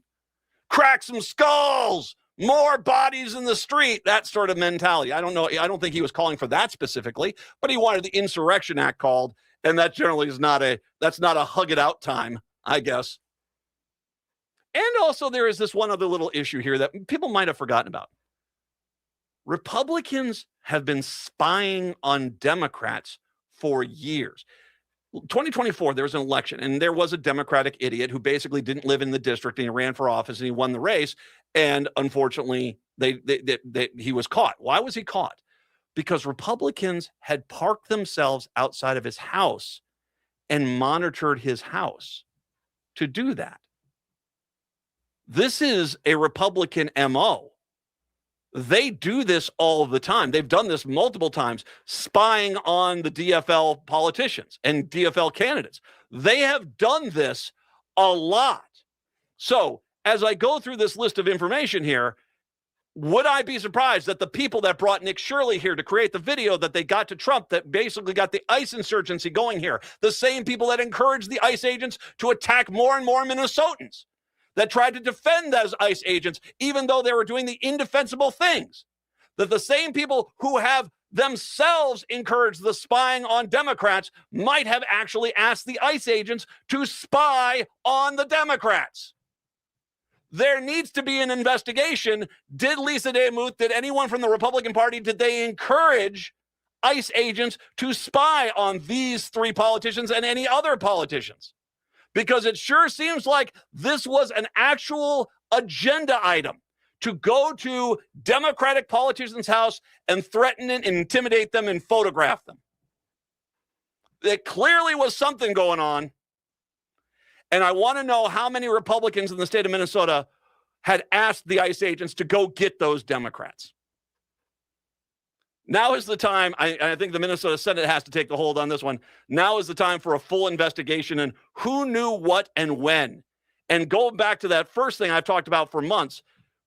S2: Crack some skulls, more bodies in the street, that sort of mentality. I don't know. I don't think he was calling for that specifically, but he wanted the Insurrection Act called, and that generally is that's not a hug it out time, I guess. And also there is this one other little issue here that people might have forgotten about. Republicans have been spying on Democrats for years. 2024, there was an election, and there was a Democratic idiot who basically didn't live in the district, and he ran for office, and he won the race. And unfortunately, he was caught. Why was he caught? Because Republicans had parked themselves outside of his house and monitored his house to do that. This is a Republican MO. They do this all the time. They've done this multiple times, spying on the DFL politicians and DFL candidates. They have done this a lot. So as I go through this list of information here, would I be surprised that the people that brought Nick Shirley here to create the video that they got to Trump, that basically got the ICE insurgency going here, the same people that encouraged the ICE agents to attack more and more Minnesotans, that tried to defend those ICE agents, even though they were doing the indefensible things, that the same people who have themselves encouraged the spying on Democrats might have actually asked the ICE agents to spy on the Democrats. There needs to be an investigation. Did Lisa DeMuth, did anyone from the Republican Party, did they encourage ICE agents to spy on these three politicians and any other politicians? Because it sure seems like this was an actual agenda item to go to Democratic politicians' house and threaten and intimidate them and photograph them. There clearly was something going on. And I want to know how many Republicans in the state of Minnesota had asked the ICE agents to go get those Democrats. Now is the time. I think the Minnesota Senate has to take the hold on this one. Now is the time for a full investigation and who knew what and when. And going back to that first thing I've talked about for months,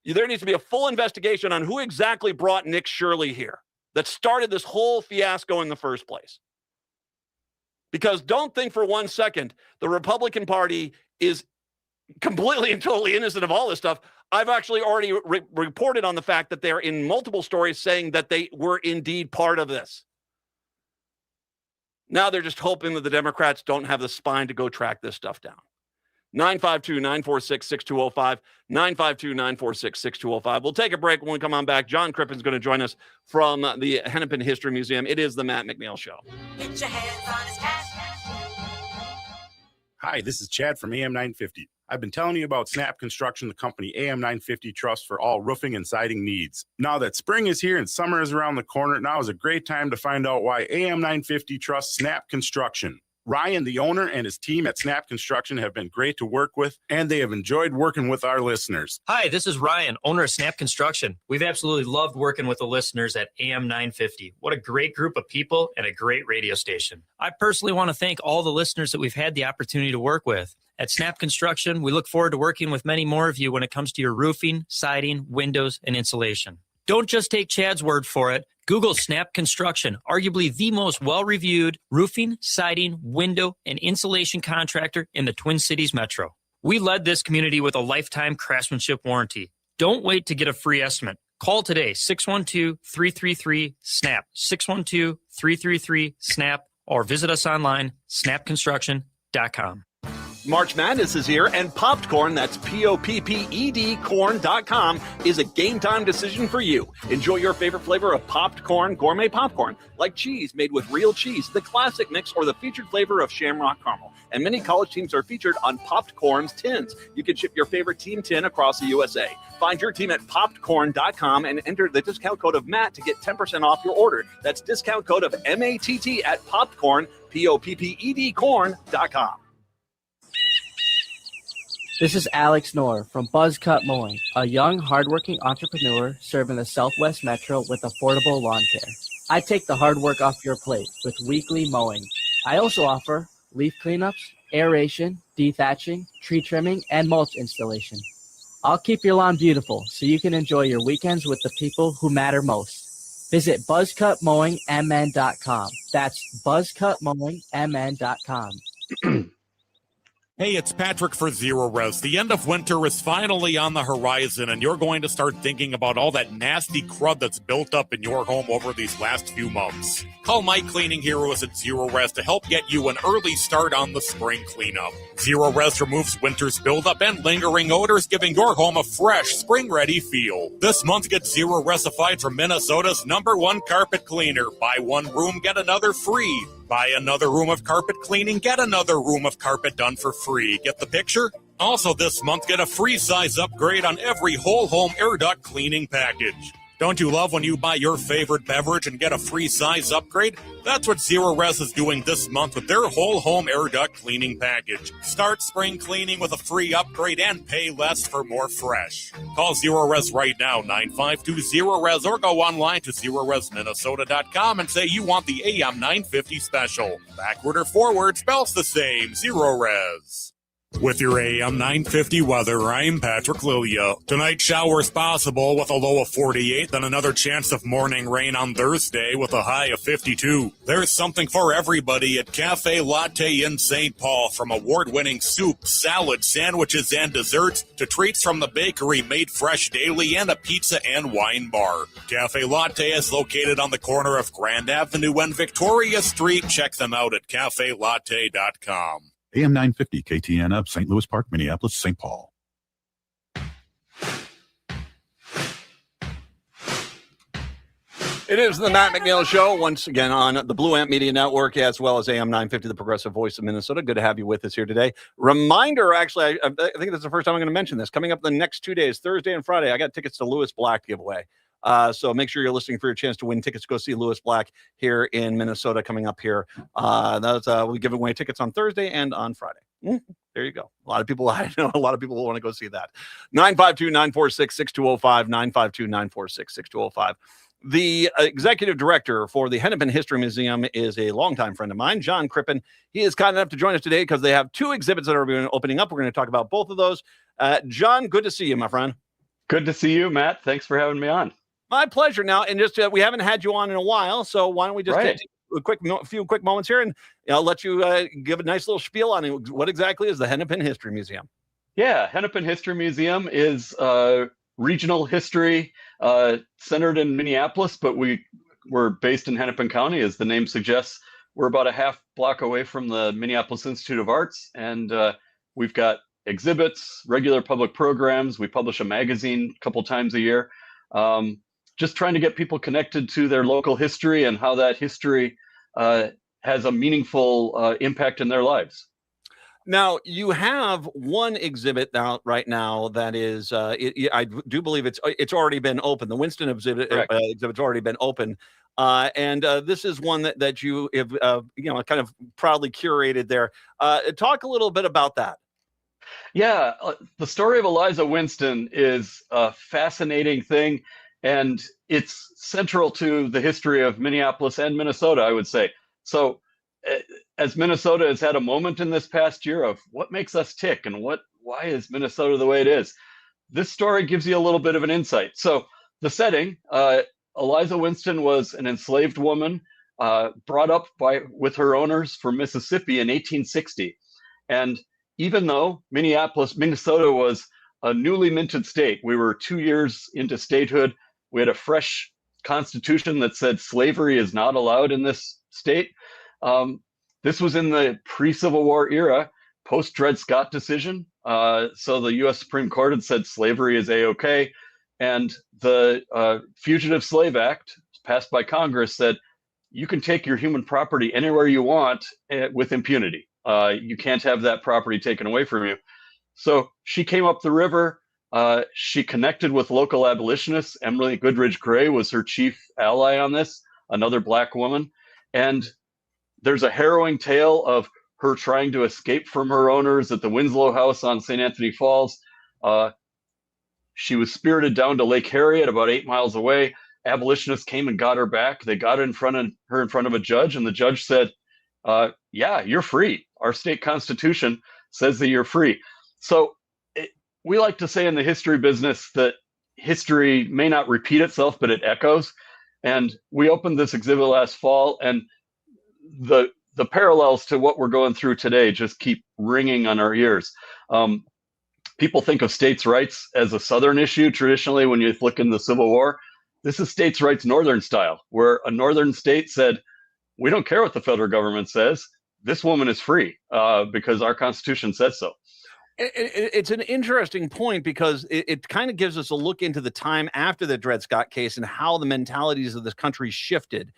S2: there needs to be a full investigation on who exactly brought Nick Shirley here, that started this whole fiasco in the first place. Because don't think for 1 second the Republican Party is completely and totally innocent of all this stuff. I've actually already reported on the fact that they're in multiple stories saying that they were indeed part of this. Now they're just hoping that the Democrats don't have the spine to go track this stuff down. 952-946-6205, 952-946-6205. We'll take a break. When we come on back, John Crippen's going to join us from the Hennepin History Museum. It is the Matt McNeil Show.
S4: Get your hands on his cash.
S22: Hi, this is Chad from AM950. I've been telling you about Snap Construction, the company AM950 Trust for all roofing and siding needs. Now that spring is here and summer is around the corner, now is a great time to find out why AM950 trusts Snap Construction. Ryan, the owner, and his team at Snap Construction have been great to work with, and they have enjoyed working with our listeners.
S23: Hi, this is Ryan, owner of Snap Construction. We've absolutely loved working with the listeners at AM 950. What a great group of people and a great radio station. I personally want to thank all the listeners that we've had the opportunity to work with. At Snap Construction, we look forward to working with many more of you when it comes to your roofing, siding, windows, and insulation. Don't just take Chad's word for it. Google Snap Construction, arguably the most well-reviewed roofing, siding, window, and insulation contractor in the Twin Cities metro. We led this community with a lifetime craftsmanship warranty. Don't wait to get a free estimate. Call today, 612-333-SNAP, 612-333-SNAP, or visit us online, snapconstruction.com.
S2: March Madness is here, and Popped Corn, that's Popped corn.com, is a game time decision for you. Enjoy your favorite flavor of Popped Corn gourmet popcorn, like cheese made with real cheese, the classic mix, or the featured flavor of Shamrock Caramel. And many college teams are featured on Popped Corn's tins. You can ship your favorite team tin across the USA. Find your team at poppedcorn.com and enter the discount code of Matt to get 10% off your order. That's discount code of MATT at popcorn, Popped corn.com.
S8: This is Alex Knorr from Buzzcut Mowing, a young, hardworking entrepreneur serving the Southwest Metro with affordable lawn care. I take the hard work off your plate with weekly mowing. I also offer leaf cleanups, aeration, dethatching, tree trimming, and mulch installation. I'll keep your lawn beautiful so you can enjoy your weekends with the people who matter most. Visit buzzcutmowingmn.com. That's buzzcutmowingmn.com.
S3: Hey, it's Patrick for Zero Res. The end of winter is finally on the horizon, and you're going to start thinking about all that nasty crud that's built up in your home over these last few months. Call my cleaning heroes at Zero Res to help get you an early start on the spring cleanup. Zero Res removes winter's buildup and lingering odors, giving your home a fresh, spring-ready feel. This month, get Zero Resified from Minnesota's #1 carpet cleaner. Buy one room, get another free. Buy another room of carpet cleaning, get another room of carpet done for free. Get the picture? Also this month, get a free size upgrade on every whole home air duct cleaning package. Don't you love when you buy your favorite beverage and get a free size upgrade? That's what Zero Res is doing this month with their whole home air duct cleaning package. Start spring cleaning with a free upgrade and pay less for more fresh. Call Zero Res right now, 952-ZERO-RES, or go online to ZeroResMinnesota.com and say you want the AM 950 special. Backward or forward spells the same. Zero Res. With your AM 950 weather, I'm Patrick Lilia. Tonight, showers possible with a low of 48, then another chance of morning rain on Thursday with a high of 52. There's something for everybody at Cafe Latte in St. Paul, from award-winning soup, salad, sandwiches, and desserts to treats from the bakery made fresh daily and a pizza and wine bar. Cafe Latte is located on the corner of Grand Avenue and Victoria Street. Check them out at cafelatte.com.
S9: AM 950 KTNF, St. Louis Park, Minneapolis, St. Paul.
S2: It is the Matt McNeil Show, once again on the Blue Ant Media Network, as well as AM 950, the progressive voice of Minnesota. Good to have you with us here today. Reminder, actually, I think this is the first time I'm going to mention this. Coming up the next 2 days, Thursday and Friday, I got tickets to Lewis Black to give away. So make sure you're listening for your chance to win tickets to go see Lewis Black here in Minnesota coming up here. We'll give away tickets on Thursday and on Friday. There you go. I know a lot of people will want to go see that. 952-946-6205, 952-946-6205. The executive director for the Hennepin History Museum is a longtime friend of mine, John Crippen. He is kind enough to join us today because they have two exhibits that are opening up. We're going to talk about both of those. John, good to see you, my friend.
S10: Good to see you, Matt. Thanks for having me on.
S2: My pleasure. Now, and just we haven't had you on in a while, so why don't we just take a few quick moments here, and I'll let you give a nice little spiel on it. What exactly is the Hennepin History Museum?
S10: Yeah, Hennepin History Museum is regional history centered in Minneapolis, but we're based in Hennepin County, as the name suggests. We're about a half block away from the Minneapolis Institute of Arts, and we've got exhibits, regular public programs. We publish a magazine a couple times a year. Just trying to get people connected to their local history and how that history has a meaningful impact in their lives.
S2: Now, you have one exhibit right now that is, I do believe it's already been open. The Winston exhibit's already been open. And this is one that you have, kind of proudly curated there. Talk a little bit about that.
S10: Yeah, the story of Eliza Winston is a fascinating thing, and it's central to the history of Minneapolis and Minnesota, I would say. So as Minnesota has had a moment in this past year of what makes us tick and why is Minnesota the way it is, this story gives you a little bit of an insight. So the setting, Eliza Winston was an enslaved woman brought up with her owners from Mississippi in 1860. And even though Minnesota was a newly minted state, we were 2 years into statehood. We had a fresh constitution that said slavery is not allowed in this state. This was in the pre-Civil War era, post-Dred Scott decision. So the U.S. Supreme Court had said slavery is A-OK, and the Fugitive Slave Act, passed by Congress, said you can take your human property anywhere you want with impunity. You can't have that property taken away from you. So she came up the river. She connected with local abolitionists. Emily Goodridge Gray was her chief ally on this, another Black woman. And there's a harrowing tale of her trying to escape from her owners at the Winslow House on St. Anthony Falls. She was spirited down to Lake Harriet, about 8 miles away. Abolitionists came and got her back. They got her in front of a judge, and the judge said, yeah, you're free. Our state constitution says that you're free. So we like to say in the history business that history may not repeat itself, but it echoes. And we opened this exhibit last fall, and the parallels to what we're going through today just keep ringing on our ears. People think of states' rights as a Southern issue traditionally when you look in the Civil War. This is states' rights Northern style, where a Northern state said, we don't care what the federal government says. This woman is free because our Constitution says so.
S2: It's an interesting point because it kind of gives us a look into the time after the Dred Scott case and how the mentalities of this country shifted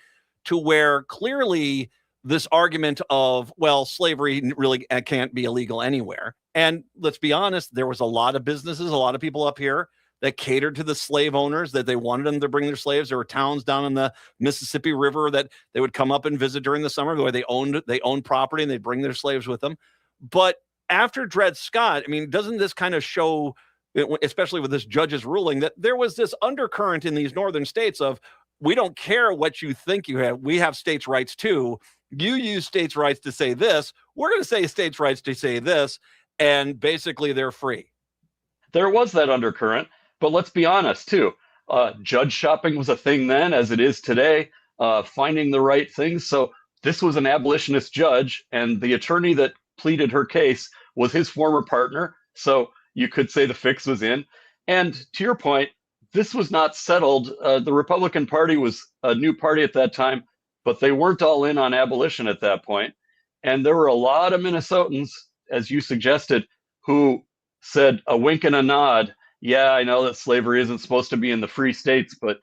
S2: to where clearly this argument of, well, slavery really can't be illegal anywhere. And let's be honest, there was a lot of businesses, a lot of people up here that catered to the slave owners, that they wanted them to bring their slaves. There were towns down in the Mississippi River that they would come up and visit during the summer where they owned property and they'd bring their slaves with them. But after Dred Scott, I mean, doesn't this kind of show, especially with this judge's ruling, that there was this undercurrent in these northern states of, we don't care what you think you have. We have states' rights too. You use states' rights to say this. We're going to say states' rights to say this. And basically they're free.
S10: There was that undercurrent, but let's be honest too. Judge shopping was a thing then, as it is today, finding the right things. So this was an abolitionist judge, and the attorney that pleaded her case was his former partner. So you could say the fix was in. And to your point, this was not settled. The Republican Party was a new party at that time, but they weren't all in on abolition at that point. And there were a lot of Minnesotans, as you suggested, who said a wink and a nod. Yeah, I know that slavery isn't supposed to be in the free states, but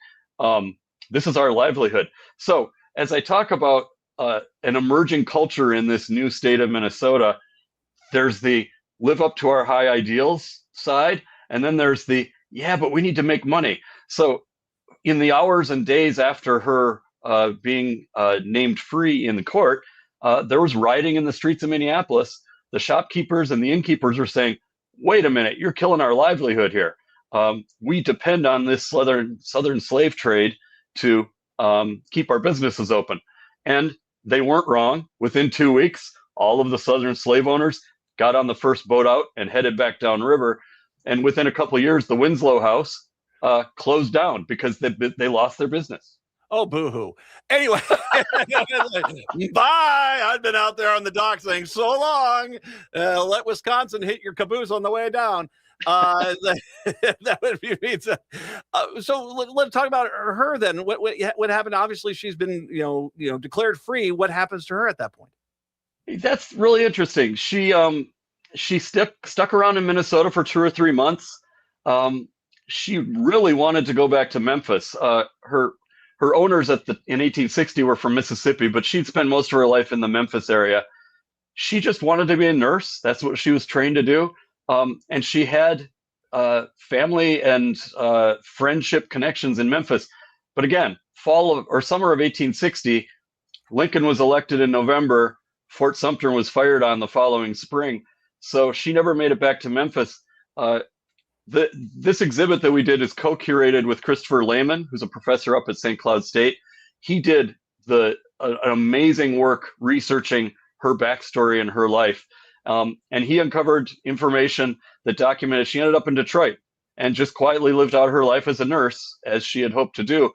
S10: this is our livelihood. So as I talk about an emerging culture in this new state of Minnesota, there's the live up to our high ideals side, and then there's the, yeah, but we need to make money. So in the hours and days after her being named free in the court, there was rioting in the streets of Minneapolis. The shopkeepers and the innkeepers were saying, wait a minute, you're killing our livelihood here. We depend on this southern slave trade to keep our businesses open. And they weren't wrong. Within 2 weeks, all of the southern slave owners got on the first boat out and headed back downriver. And within a couple of years, the Winslow House closed down because they lost their business.
S2: Oh, boo-hoo. Anyway, bye. I've been out there on the dock saying, so long. Let Wisconsin hit your caboose on the way down. That would be pizza. So let's talk about her then. What happened? Obviously, she's been declared free. What happens to her at that point?
S10: That's really interesting. She stuck around in Minnesota for 2 or 3 months. She really wanted to go back to Memphis. Her owners in 1860 were from Mississippi, but she'd spent most of her life in the Memphis area. She just wanted to be a nurse. That's what she was trained to do. And she had family and friendship connections in Memphis. But again, summer of 1860, Lincoln was elected in November. Fort Sumter was fired on the following spring. So she never made it back to Memphis. This exhibit that we did is co-curated with Christopher Lehman, who's a professor up at St. Cloud State. He did an amazing work researching her backstory and her life. And he uncovered information that documented she ended up in Detroit and just quietly lived out her life as a nurse, as she had hoped to do.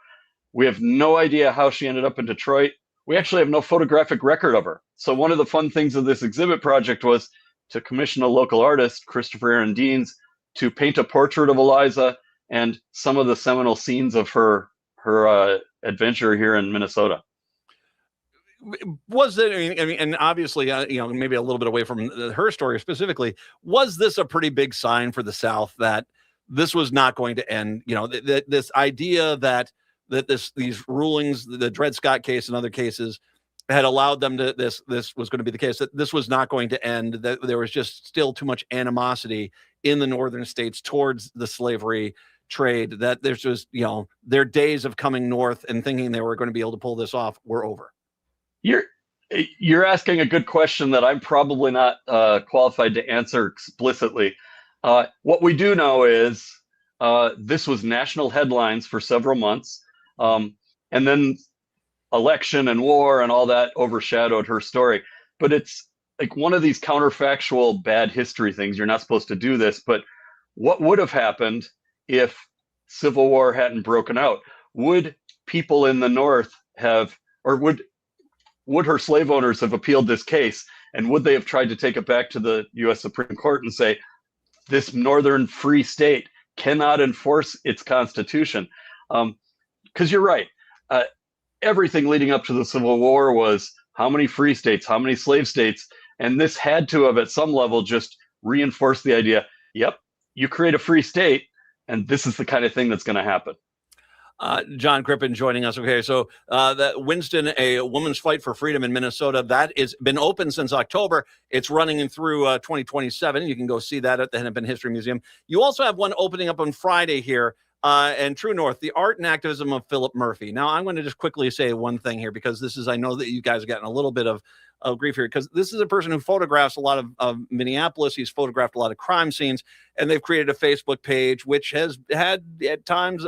S10: We have no idea how she ended up in Detroit. We actually have no photographic record of her. So one of the fun things of this exhibit project was to commission a local artist, Christopher Aaron Deans, to paint a portrait of Eliza and some of the seminal scenes of her adventure here in Minnesota.
S2: Was it? I mean, and obviously, maybe a little bit away from her story specifically. Was this a pretty big sign for the South that this was not going to end? This idea that these rulings, the Dred Scott case and other cases, had allowed them to this was going to be the case, that this was not going to end, that there was just still too much animosity in the northern states towards the slavery trade, that there's just their days of coming north and thinking they were going to be able to pull this off were over.
S10: You're asking a good question that I'm probably not qualified to answer explicitly. What we do know is this was national headlines for several months, and then election and war and all that overshadowed her story. But it's like one of these counterfactual bad history things. You're not supposed to do this, but what would have happened if Civil War hadn't broken out? Would people in the North have, or would her slave owners have appealed this case? And would they have tried to take it back to the U.S. Supreme Court and say, this northern free state cannot enforce its constitution? Because you're right. Everything leading up to the Civil War was how many free states, how many slave states. And this had to have, at some level, just reinforced the idea, yep, you create a free state, and this is the kind of thing that's going to happen.
S2: John Crippen joining us. Okay, so that Winston, a woman's fight for freedom in Minnesota, that has been open since October. It's running through 2027. You can go see that at the Hennepin History Museum. You also have one opening up on Friday here and True North, the art and activism of Philip Murphy. Now, I'm going to just quickly say one thing here, because this is, I know that you guys have gotten a little bit of grief here, because this is a person who photographs a lot of Minneapolis. He's photographed a lot of crime scenes, and they've created a Facebook page, which has had at times,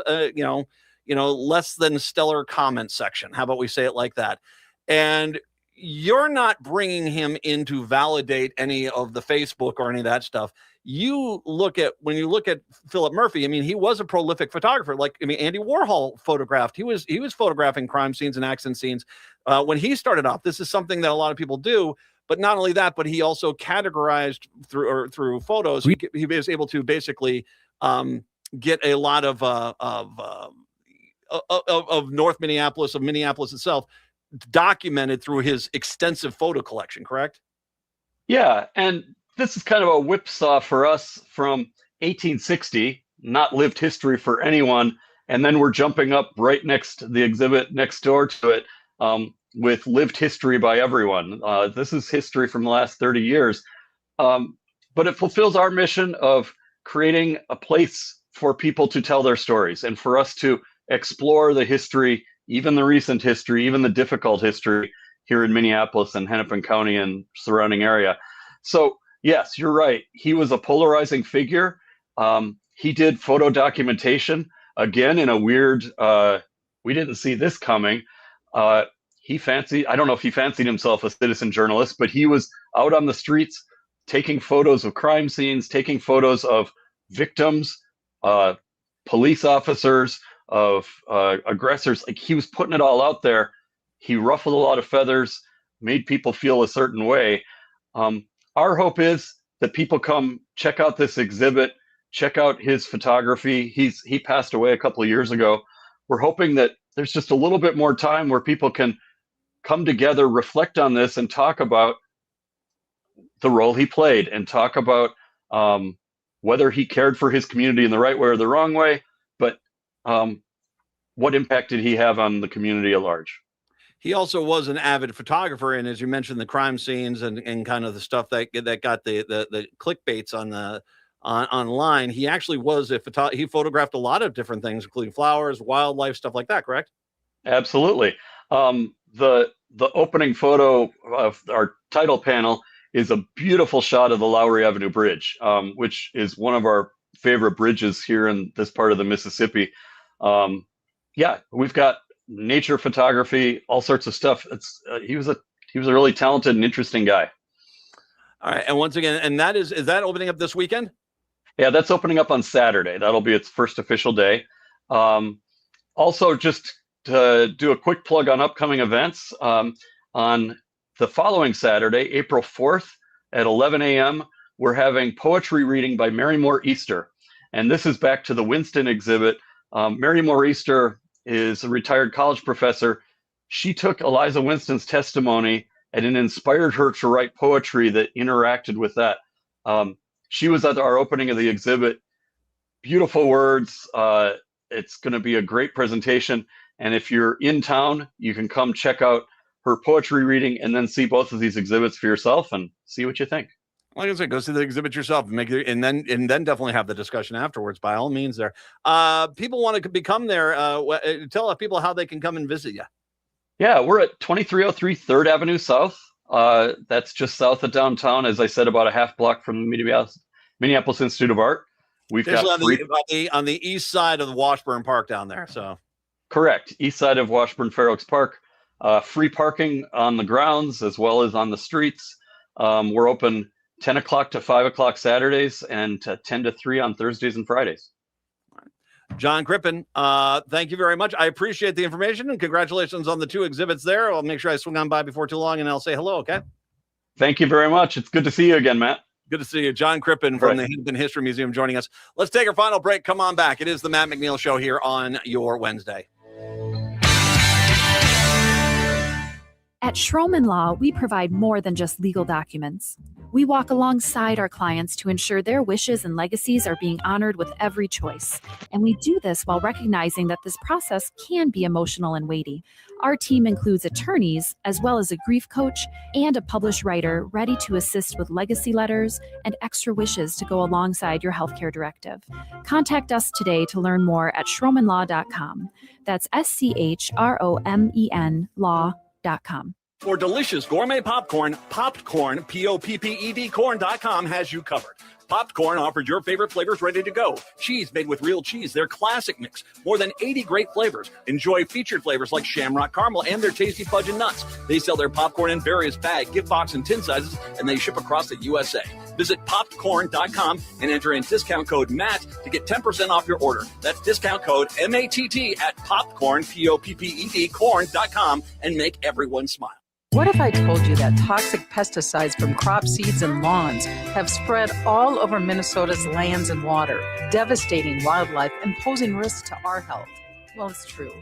S2: less than stellar comment section. How about we say it like that? And you're not bringing him in to validate any of the Facebook or any of that stuff. When you look at Philip Murphy, I mean, he was a prolific photographer. Andy Warhol photographed. He was photographing crime scenes and accident scenes when he started off. This is something that a lot of people do. But not only that, but he also categorized through photos. He was able to basically get a lot of North Minneapolis, of Minneapolis itself, documented through his extensive photo collection, correct?
S10: Yeah, and this is kind of a whipsaw for us from 1860, not lived history for anyone, and then we're jumping up right next to the exhibit next door to it with lived history by everyone. This is history from the last 30 years, but it fulfills our mission of creating a place for people to tell their stories and for us to explore the history, even the recent history, even the difficult history here in Minneapolis and Hennepin County and surrounding area. So yes, you're right. He was a polarizing figure. He did photo documentation, again, in a weird, we didn't see this coming. I don't know if he fancied himself a citizen journalist, but he was out on the streets taking photos of crime scenes, taking photos of victims, police officers, of aggressors. Like, he was putting it all out there. He ruffled a lot of feathers, made people feel a certain way. Our hope is that people come check out this exhibit, check out his photography. He passed away a couple of years ago. We're hoping that there's just a little bit more time where people can come together, reflect on this, and talk about the role he played, and talk about whether he cared for his community in the right way or the wrong way, but what impact did he have on the community at large?
S2: He also was an avid photographer, and as you mentioned, the crime scenes and kind of the stuff that got the clickbaits online. He actually was he photographed a lot of different things, including flowers, wildlife, stuff like that. Correct?
S10: Absolutely. The opening photo of our title panel is a beautiful shot of the Lowry Avenue Bridge, which is one of our favorite bridges here in this part of the Mississippi. We've got nature photography, all sorts of stuff. He was a really talented and interesting guy.
S2: All right, and once again, and is that opening up this weekend?
S10: Yeah, that's opening up on Saturday. That'll be its first official day. Also, just to do a quick plug on upcoming events, on the following Saturday, April 4th at 11 a.m., we're having poetry reading by Mary Moore Easter. And this is back to the Winston exhibit. Mary Moore Easter is a retired college professor. she took Eliza Winston's testimony and it inspired her to write poetry that interacted with that. She was at our opening of the exhibit. Beautiful words. It's going to be a great presentation. And if you're in town, you can come check out her poetry reading and then see both of these exhibits for yourself and see what you think.
S2: Like I said, go see the exhibit yourself and and then definitely have the discussion afterwards. By all means, there. People want to become there. Tell people how they can come and visit you.
S10: Yeah, we're at 2303 3rd Avenue South. That's just south of downtown, as I said, about a half block from the Minneapolis Institute of Art. We've got
S2: on the east side of the Washburn Park down there. So
S10: correct, east side of Washburn Fair Oaks Park. Free parking on the grounds as well as on the streets. We're open 10 o'clock to 5 o'clock Saturdays and 10 to 3 on Thursdays and Fridays.
S2: John Crippen, thank you very much. I appreciate the information and congratulations on the 2 exhibits there. I'll make sure I swing on by before too long and I'll say hello, okay?
S10: Thank you very much. It's good to see you again, Matt.
S2: Good to see you. John Crippen from the Hampton History Museum joining us. Let's take our final break. Come on back. It is the Matt McNeil Show here on your Wednesday.
S12: At Schroman Law, we provide more than just legal documents. We walk alongside our clients to ensure their wishes and legacies are being honored with every choice. And we do this while recognizing that this process can be emotional and weighty. Our team includes attorneys, as well as a grief coach and a published writer ready to assist with legacy letters and extra wishes to go alongside your healthcare directive. Contact us today to learn more at schromenlaw.com. That's SCHROMEN law.com.
S2: For delicious gourmet popcorn, Popped Corn, POPPED corn.com has you covered. Popped Corn offers your favorite flavors ready to go. Cheese made with real cheese, their classic mix. More than 80 great flavors. Enjoy featured flavors like Shamrock Caramel and their tasty fudge and nuts. They sell their popcorn in various bag, gift box, and tin sizes, and they ship across the USA. Visit poppedcorn.com and enter in discount code MATT to get 10% off your order. That's discount code MATT at popcorn, POPPED corn.com, and make everyone smile.
S14: What if I told you that toxic pesticides from crop seeds and lawns have spread all over Minnesota's lands and water, devastating wildlife and posing risks to our health? Well, it's true.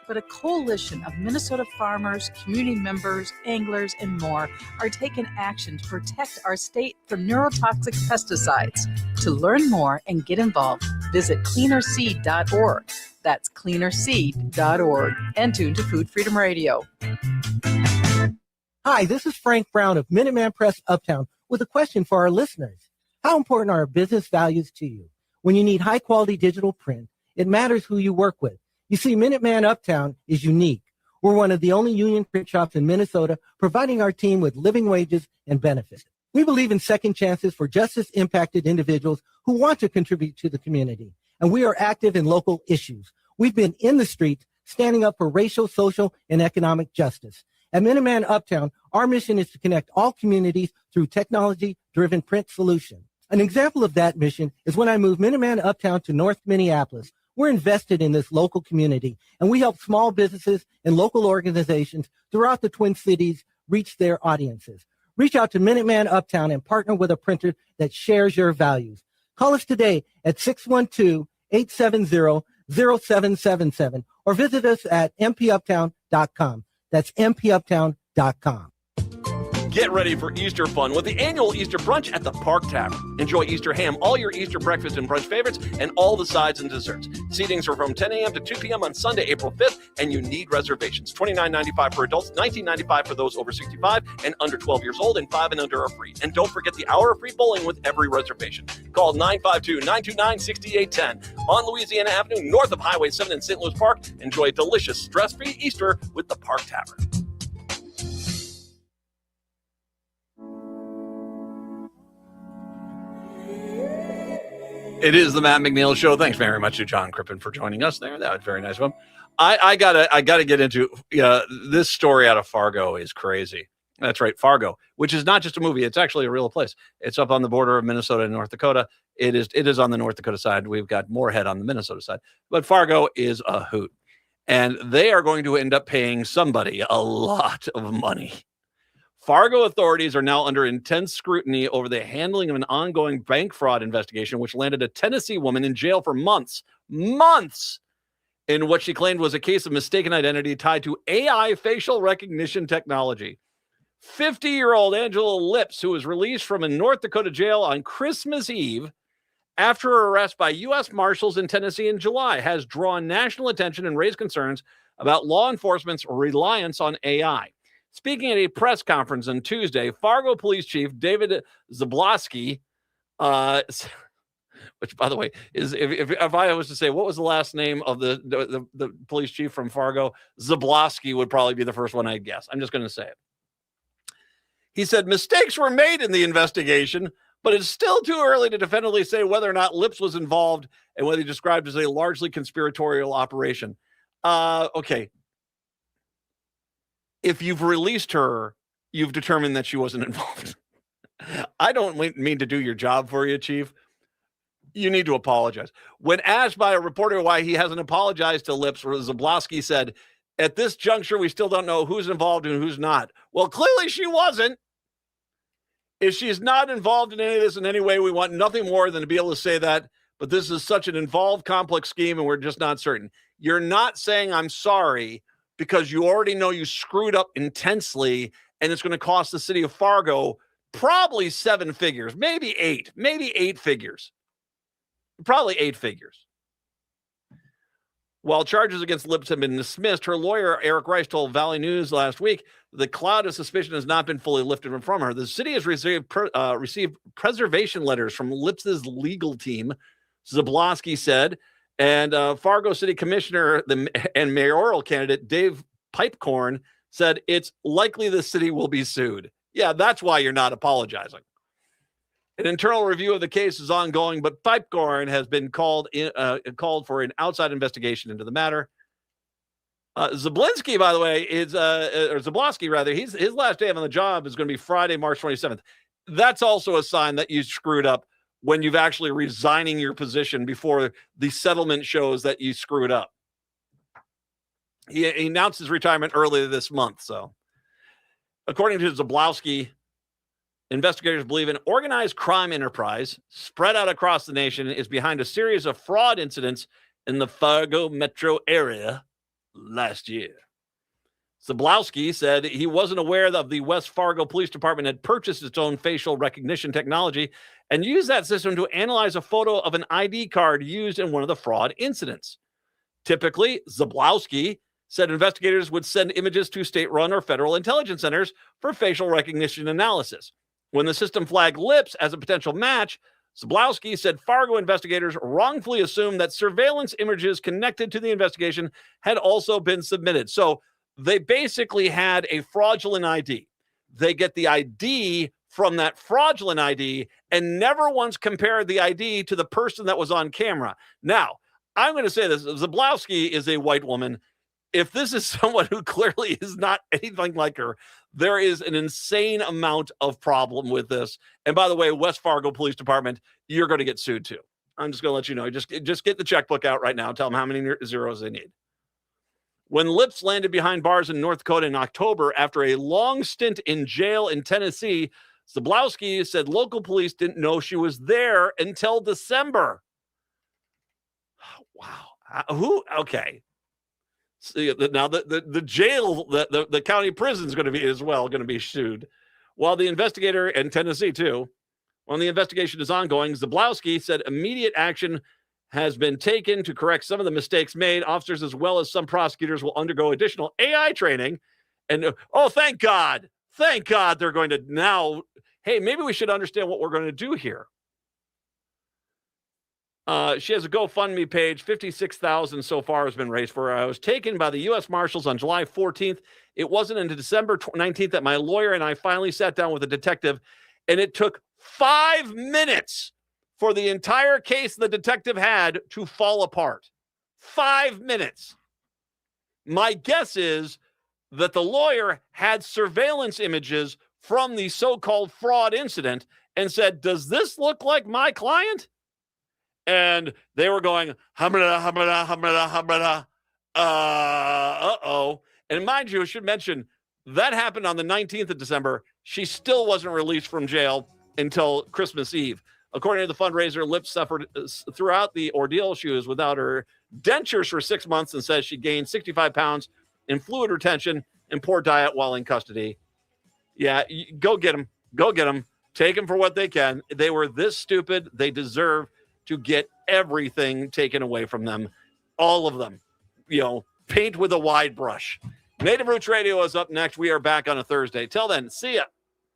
S14: But a coalition of Minnesota farmers, community members, anglers, and more are taking action to protect our state from neurotoxic pesticides. To learn more and get involved, visit cleanerseed.org. That's cleanerseed.org. And tune to Food Freedom Radio.
S6: Hi, this is Frank Brown of Minuteman Press Uptown with a question for our listeners. How important are business values to you? When you need high-quality digital print, it matters who you work with. You see, Minuteman Uptown is unique. We're one of the only union print shops in Minnesota providing our team with living wages and benefits. We believe in second chances for justice-impacted individuals who want to contribute to the community, and we are active in local issues. We've been in the streets standing up for racial, social, and economic justice. At Minuteman Uptown, our mission is to connect all communities through technology-driven print solutions. An example of that mission is when I moved Minuteman Uptown to North Minneapolis. We're invested in this local community, and we help small businesses and local organizations throughout the Twin Cities reach their audiences. Reach out to Minuteman Uptown and partner with a printer that shares your values. Call us today at 612-870-0777 or visit us at mpuptown.com. That's mpuptown.com.
S2: Get ready for Easter fun with the annual Easter brunch at the Park Tavern. Enjoy Easter ham, all your Easter breakfast and brunch favorites, and all the sides and desserts. Seatings are from 10 a.m. to 2 p.m. on Sunday, April 5th, and you need reservations. $29.95 for adults, $19.95 for those over 65 and under 12 years old, and 5 and under are free. And don't forget the hour of free bowling with every reservation. Call 952-929-6810 on Louisiana Avenue, north of Highway 7 in St. Louis Park. Enjoy a delicious, stress-free Easter with the Park Tavern. It is the Matt McNeil Show. Thanks very much to John Crippen for joining us there. That was very nice of him. I gotta get into this story out of Fargo is crazy. That's right, Fargo, which is not just a movie. It's actually a real place. It's up on the border of Minnesota and North Dakota. It is on the North Dakota side. We've got Moorhead on the Minnesota side. But Fargo is a hoot. And they are going to end up paying somebody a lot of money. Fargo authorities are now under intense scrutiny over the handling of an ongoing bank fraud investigation, which landed a Tennessee woman in jail for months. in what she claimed was a case of mistaken identity tied to AI facial recognition technology. 50-year-old Angela Lips, who was released from a North Dakota jail on Christmas Eve after her arrest by U.S. Marshals in Tennessee in July, has drawn national attention and raised concerns about law enforcement's reliance on AI. Speaking at a press conference on Tuesday, Fargo Police Chief David Zablosky, which, by the way, is if I was to say what was the last name of the police chief from Fargo, Zablosky would probably be the first one I'd guess. I'm just going to say it. He said mistakes were made in the investigation, but it's still too early to definitively say whether or not Lips was involved and whether he described as a largely conspiratorial operation. Okay. If you've released her, you've determined that she wasn't involved. I don't mean to do your job for you, Chief. You need to apologize. When asked by a reporter why he hasn't apologized to Lips, Zablosky said, at this juncture, we still don't know who's involved and who's not. Well, clearly she wasn't. If she's not involved in any of this in any way, we want nothing more than to be able to say that, but this is such an involved, complex scheme, and we're just not certain. You're not saying I'm sorry because you already know you screwed up intensely, and it's going to cost the city of Fargo probably 7 figures, maybe 8 figures. Probably 8 figures. While charges against Lips have been dismissed, her lawyer, Eric Rice, told Valley News last week the cloud of suspicion has not been fully lifted from her. The city has received preservation letters from Lips's legal team, Zablosky said, and Fargo City Commissioner and mayoral candidate Dave Pipecorn said it's likely the city will be sued. Yeah, that's why you're not apologizing. An internal review of the case is ongoing, but Pipecorn has been called for an outside investigation into the matter. Zablosky, by the way, or Zablosky rather, his last day on the job is going to be Friday, March 27th. That's also a sign that you screwed up when you've actually resigning your position before the settlement shows that you screwed up. He announced his retirement earlier this month. So, according to Zablosky, investigators believe an organized crime enterprise spread out across the nation is behind a series of fraud incidents in the Fargo metro area last year. Zablosky said he wasn't aware of the West Fargo Police Department had purchased its own facial recognition technology and used that system to analyze a photo of an ID card used in one of the fraud incidents. Typically, Zablosky said investigators would send images to state-run or federal intelligence centers for facial recognition analysis. When the system flagged Lips as a potential match, Zablosky said Fargo investigators wrongfully assumed that surveillance images connected to the investigation had also been submitted. So they basically had a fraudulent ID. They get the ID from that fraudulent ID and never once compared the ID to the person that was on camera. Now, I'm going to say this. Zablosky is a white woman. If this is someone who clearly is not anything like her, there is an insane amount of problem with this. And by the way, West Fargo Police Department, you're going to get sued too. I'm just going to let you know. Just get the checkbook out right now. Tell them how many zeros they need. When Lips landed behind bars in North Dakota in October after a long stint in jail in Tennessee, Zablosky said local police didn't know she was there until December. Wow. Who? Okay. So now the jail, the county prison is going to be as well going to be sued. While the investigator in Tennessee too, when the investigation is ongoing, Zablosky said immediate action has been taken to correct some of the mistakes made. Officers as well as some prosecutors will undergo additional AI training. And thank God they're going to now. Hey, maybe we should understand what we're going to do here. She has a GoFundMe page. $56,000 so far has been raised for her. I was taken by the U.S. Marshals on July 14th. It wasn't until December 19th that my lawyer and I finally sat down with a detective, and it took 5 minutes for the entire case the detective had to fall apart. 5 minutes. My guess is that the lawyer had surveillance images from the so-called fraud incident and said, does this look like my client? And they were going, uh-oh. And mind you, I should mention, that happened on the 19th of December. She still wasn't released from jail until Christmas Eve. According to the fundraiser, Lips suffered throughout the ordeal. She was without her dentures for 6 months and says she gained 65 pounds in fluid retention and poor diet while in custody. Yeah, go get them. Go get them. Take them for what they can. They were this stupid. They deserve to get everything taken away from them. All of them. Paint with a wide brush. Native Roots Radio is up next. We are back on a Thursday. Till then, see ya.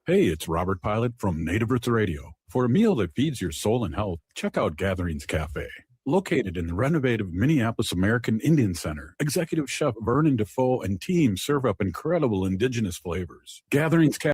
S9: Hey, it's Robert Pilot from Native Roots Radio. For a meal that feeds your soul and health, check out Gatherings Cafe. Located in the renovated Minneapolis American Indian Center, Executive Chef Vernon Defoe and team serve up incredible indigenous flavors. Gatherings Cafe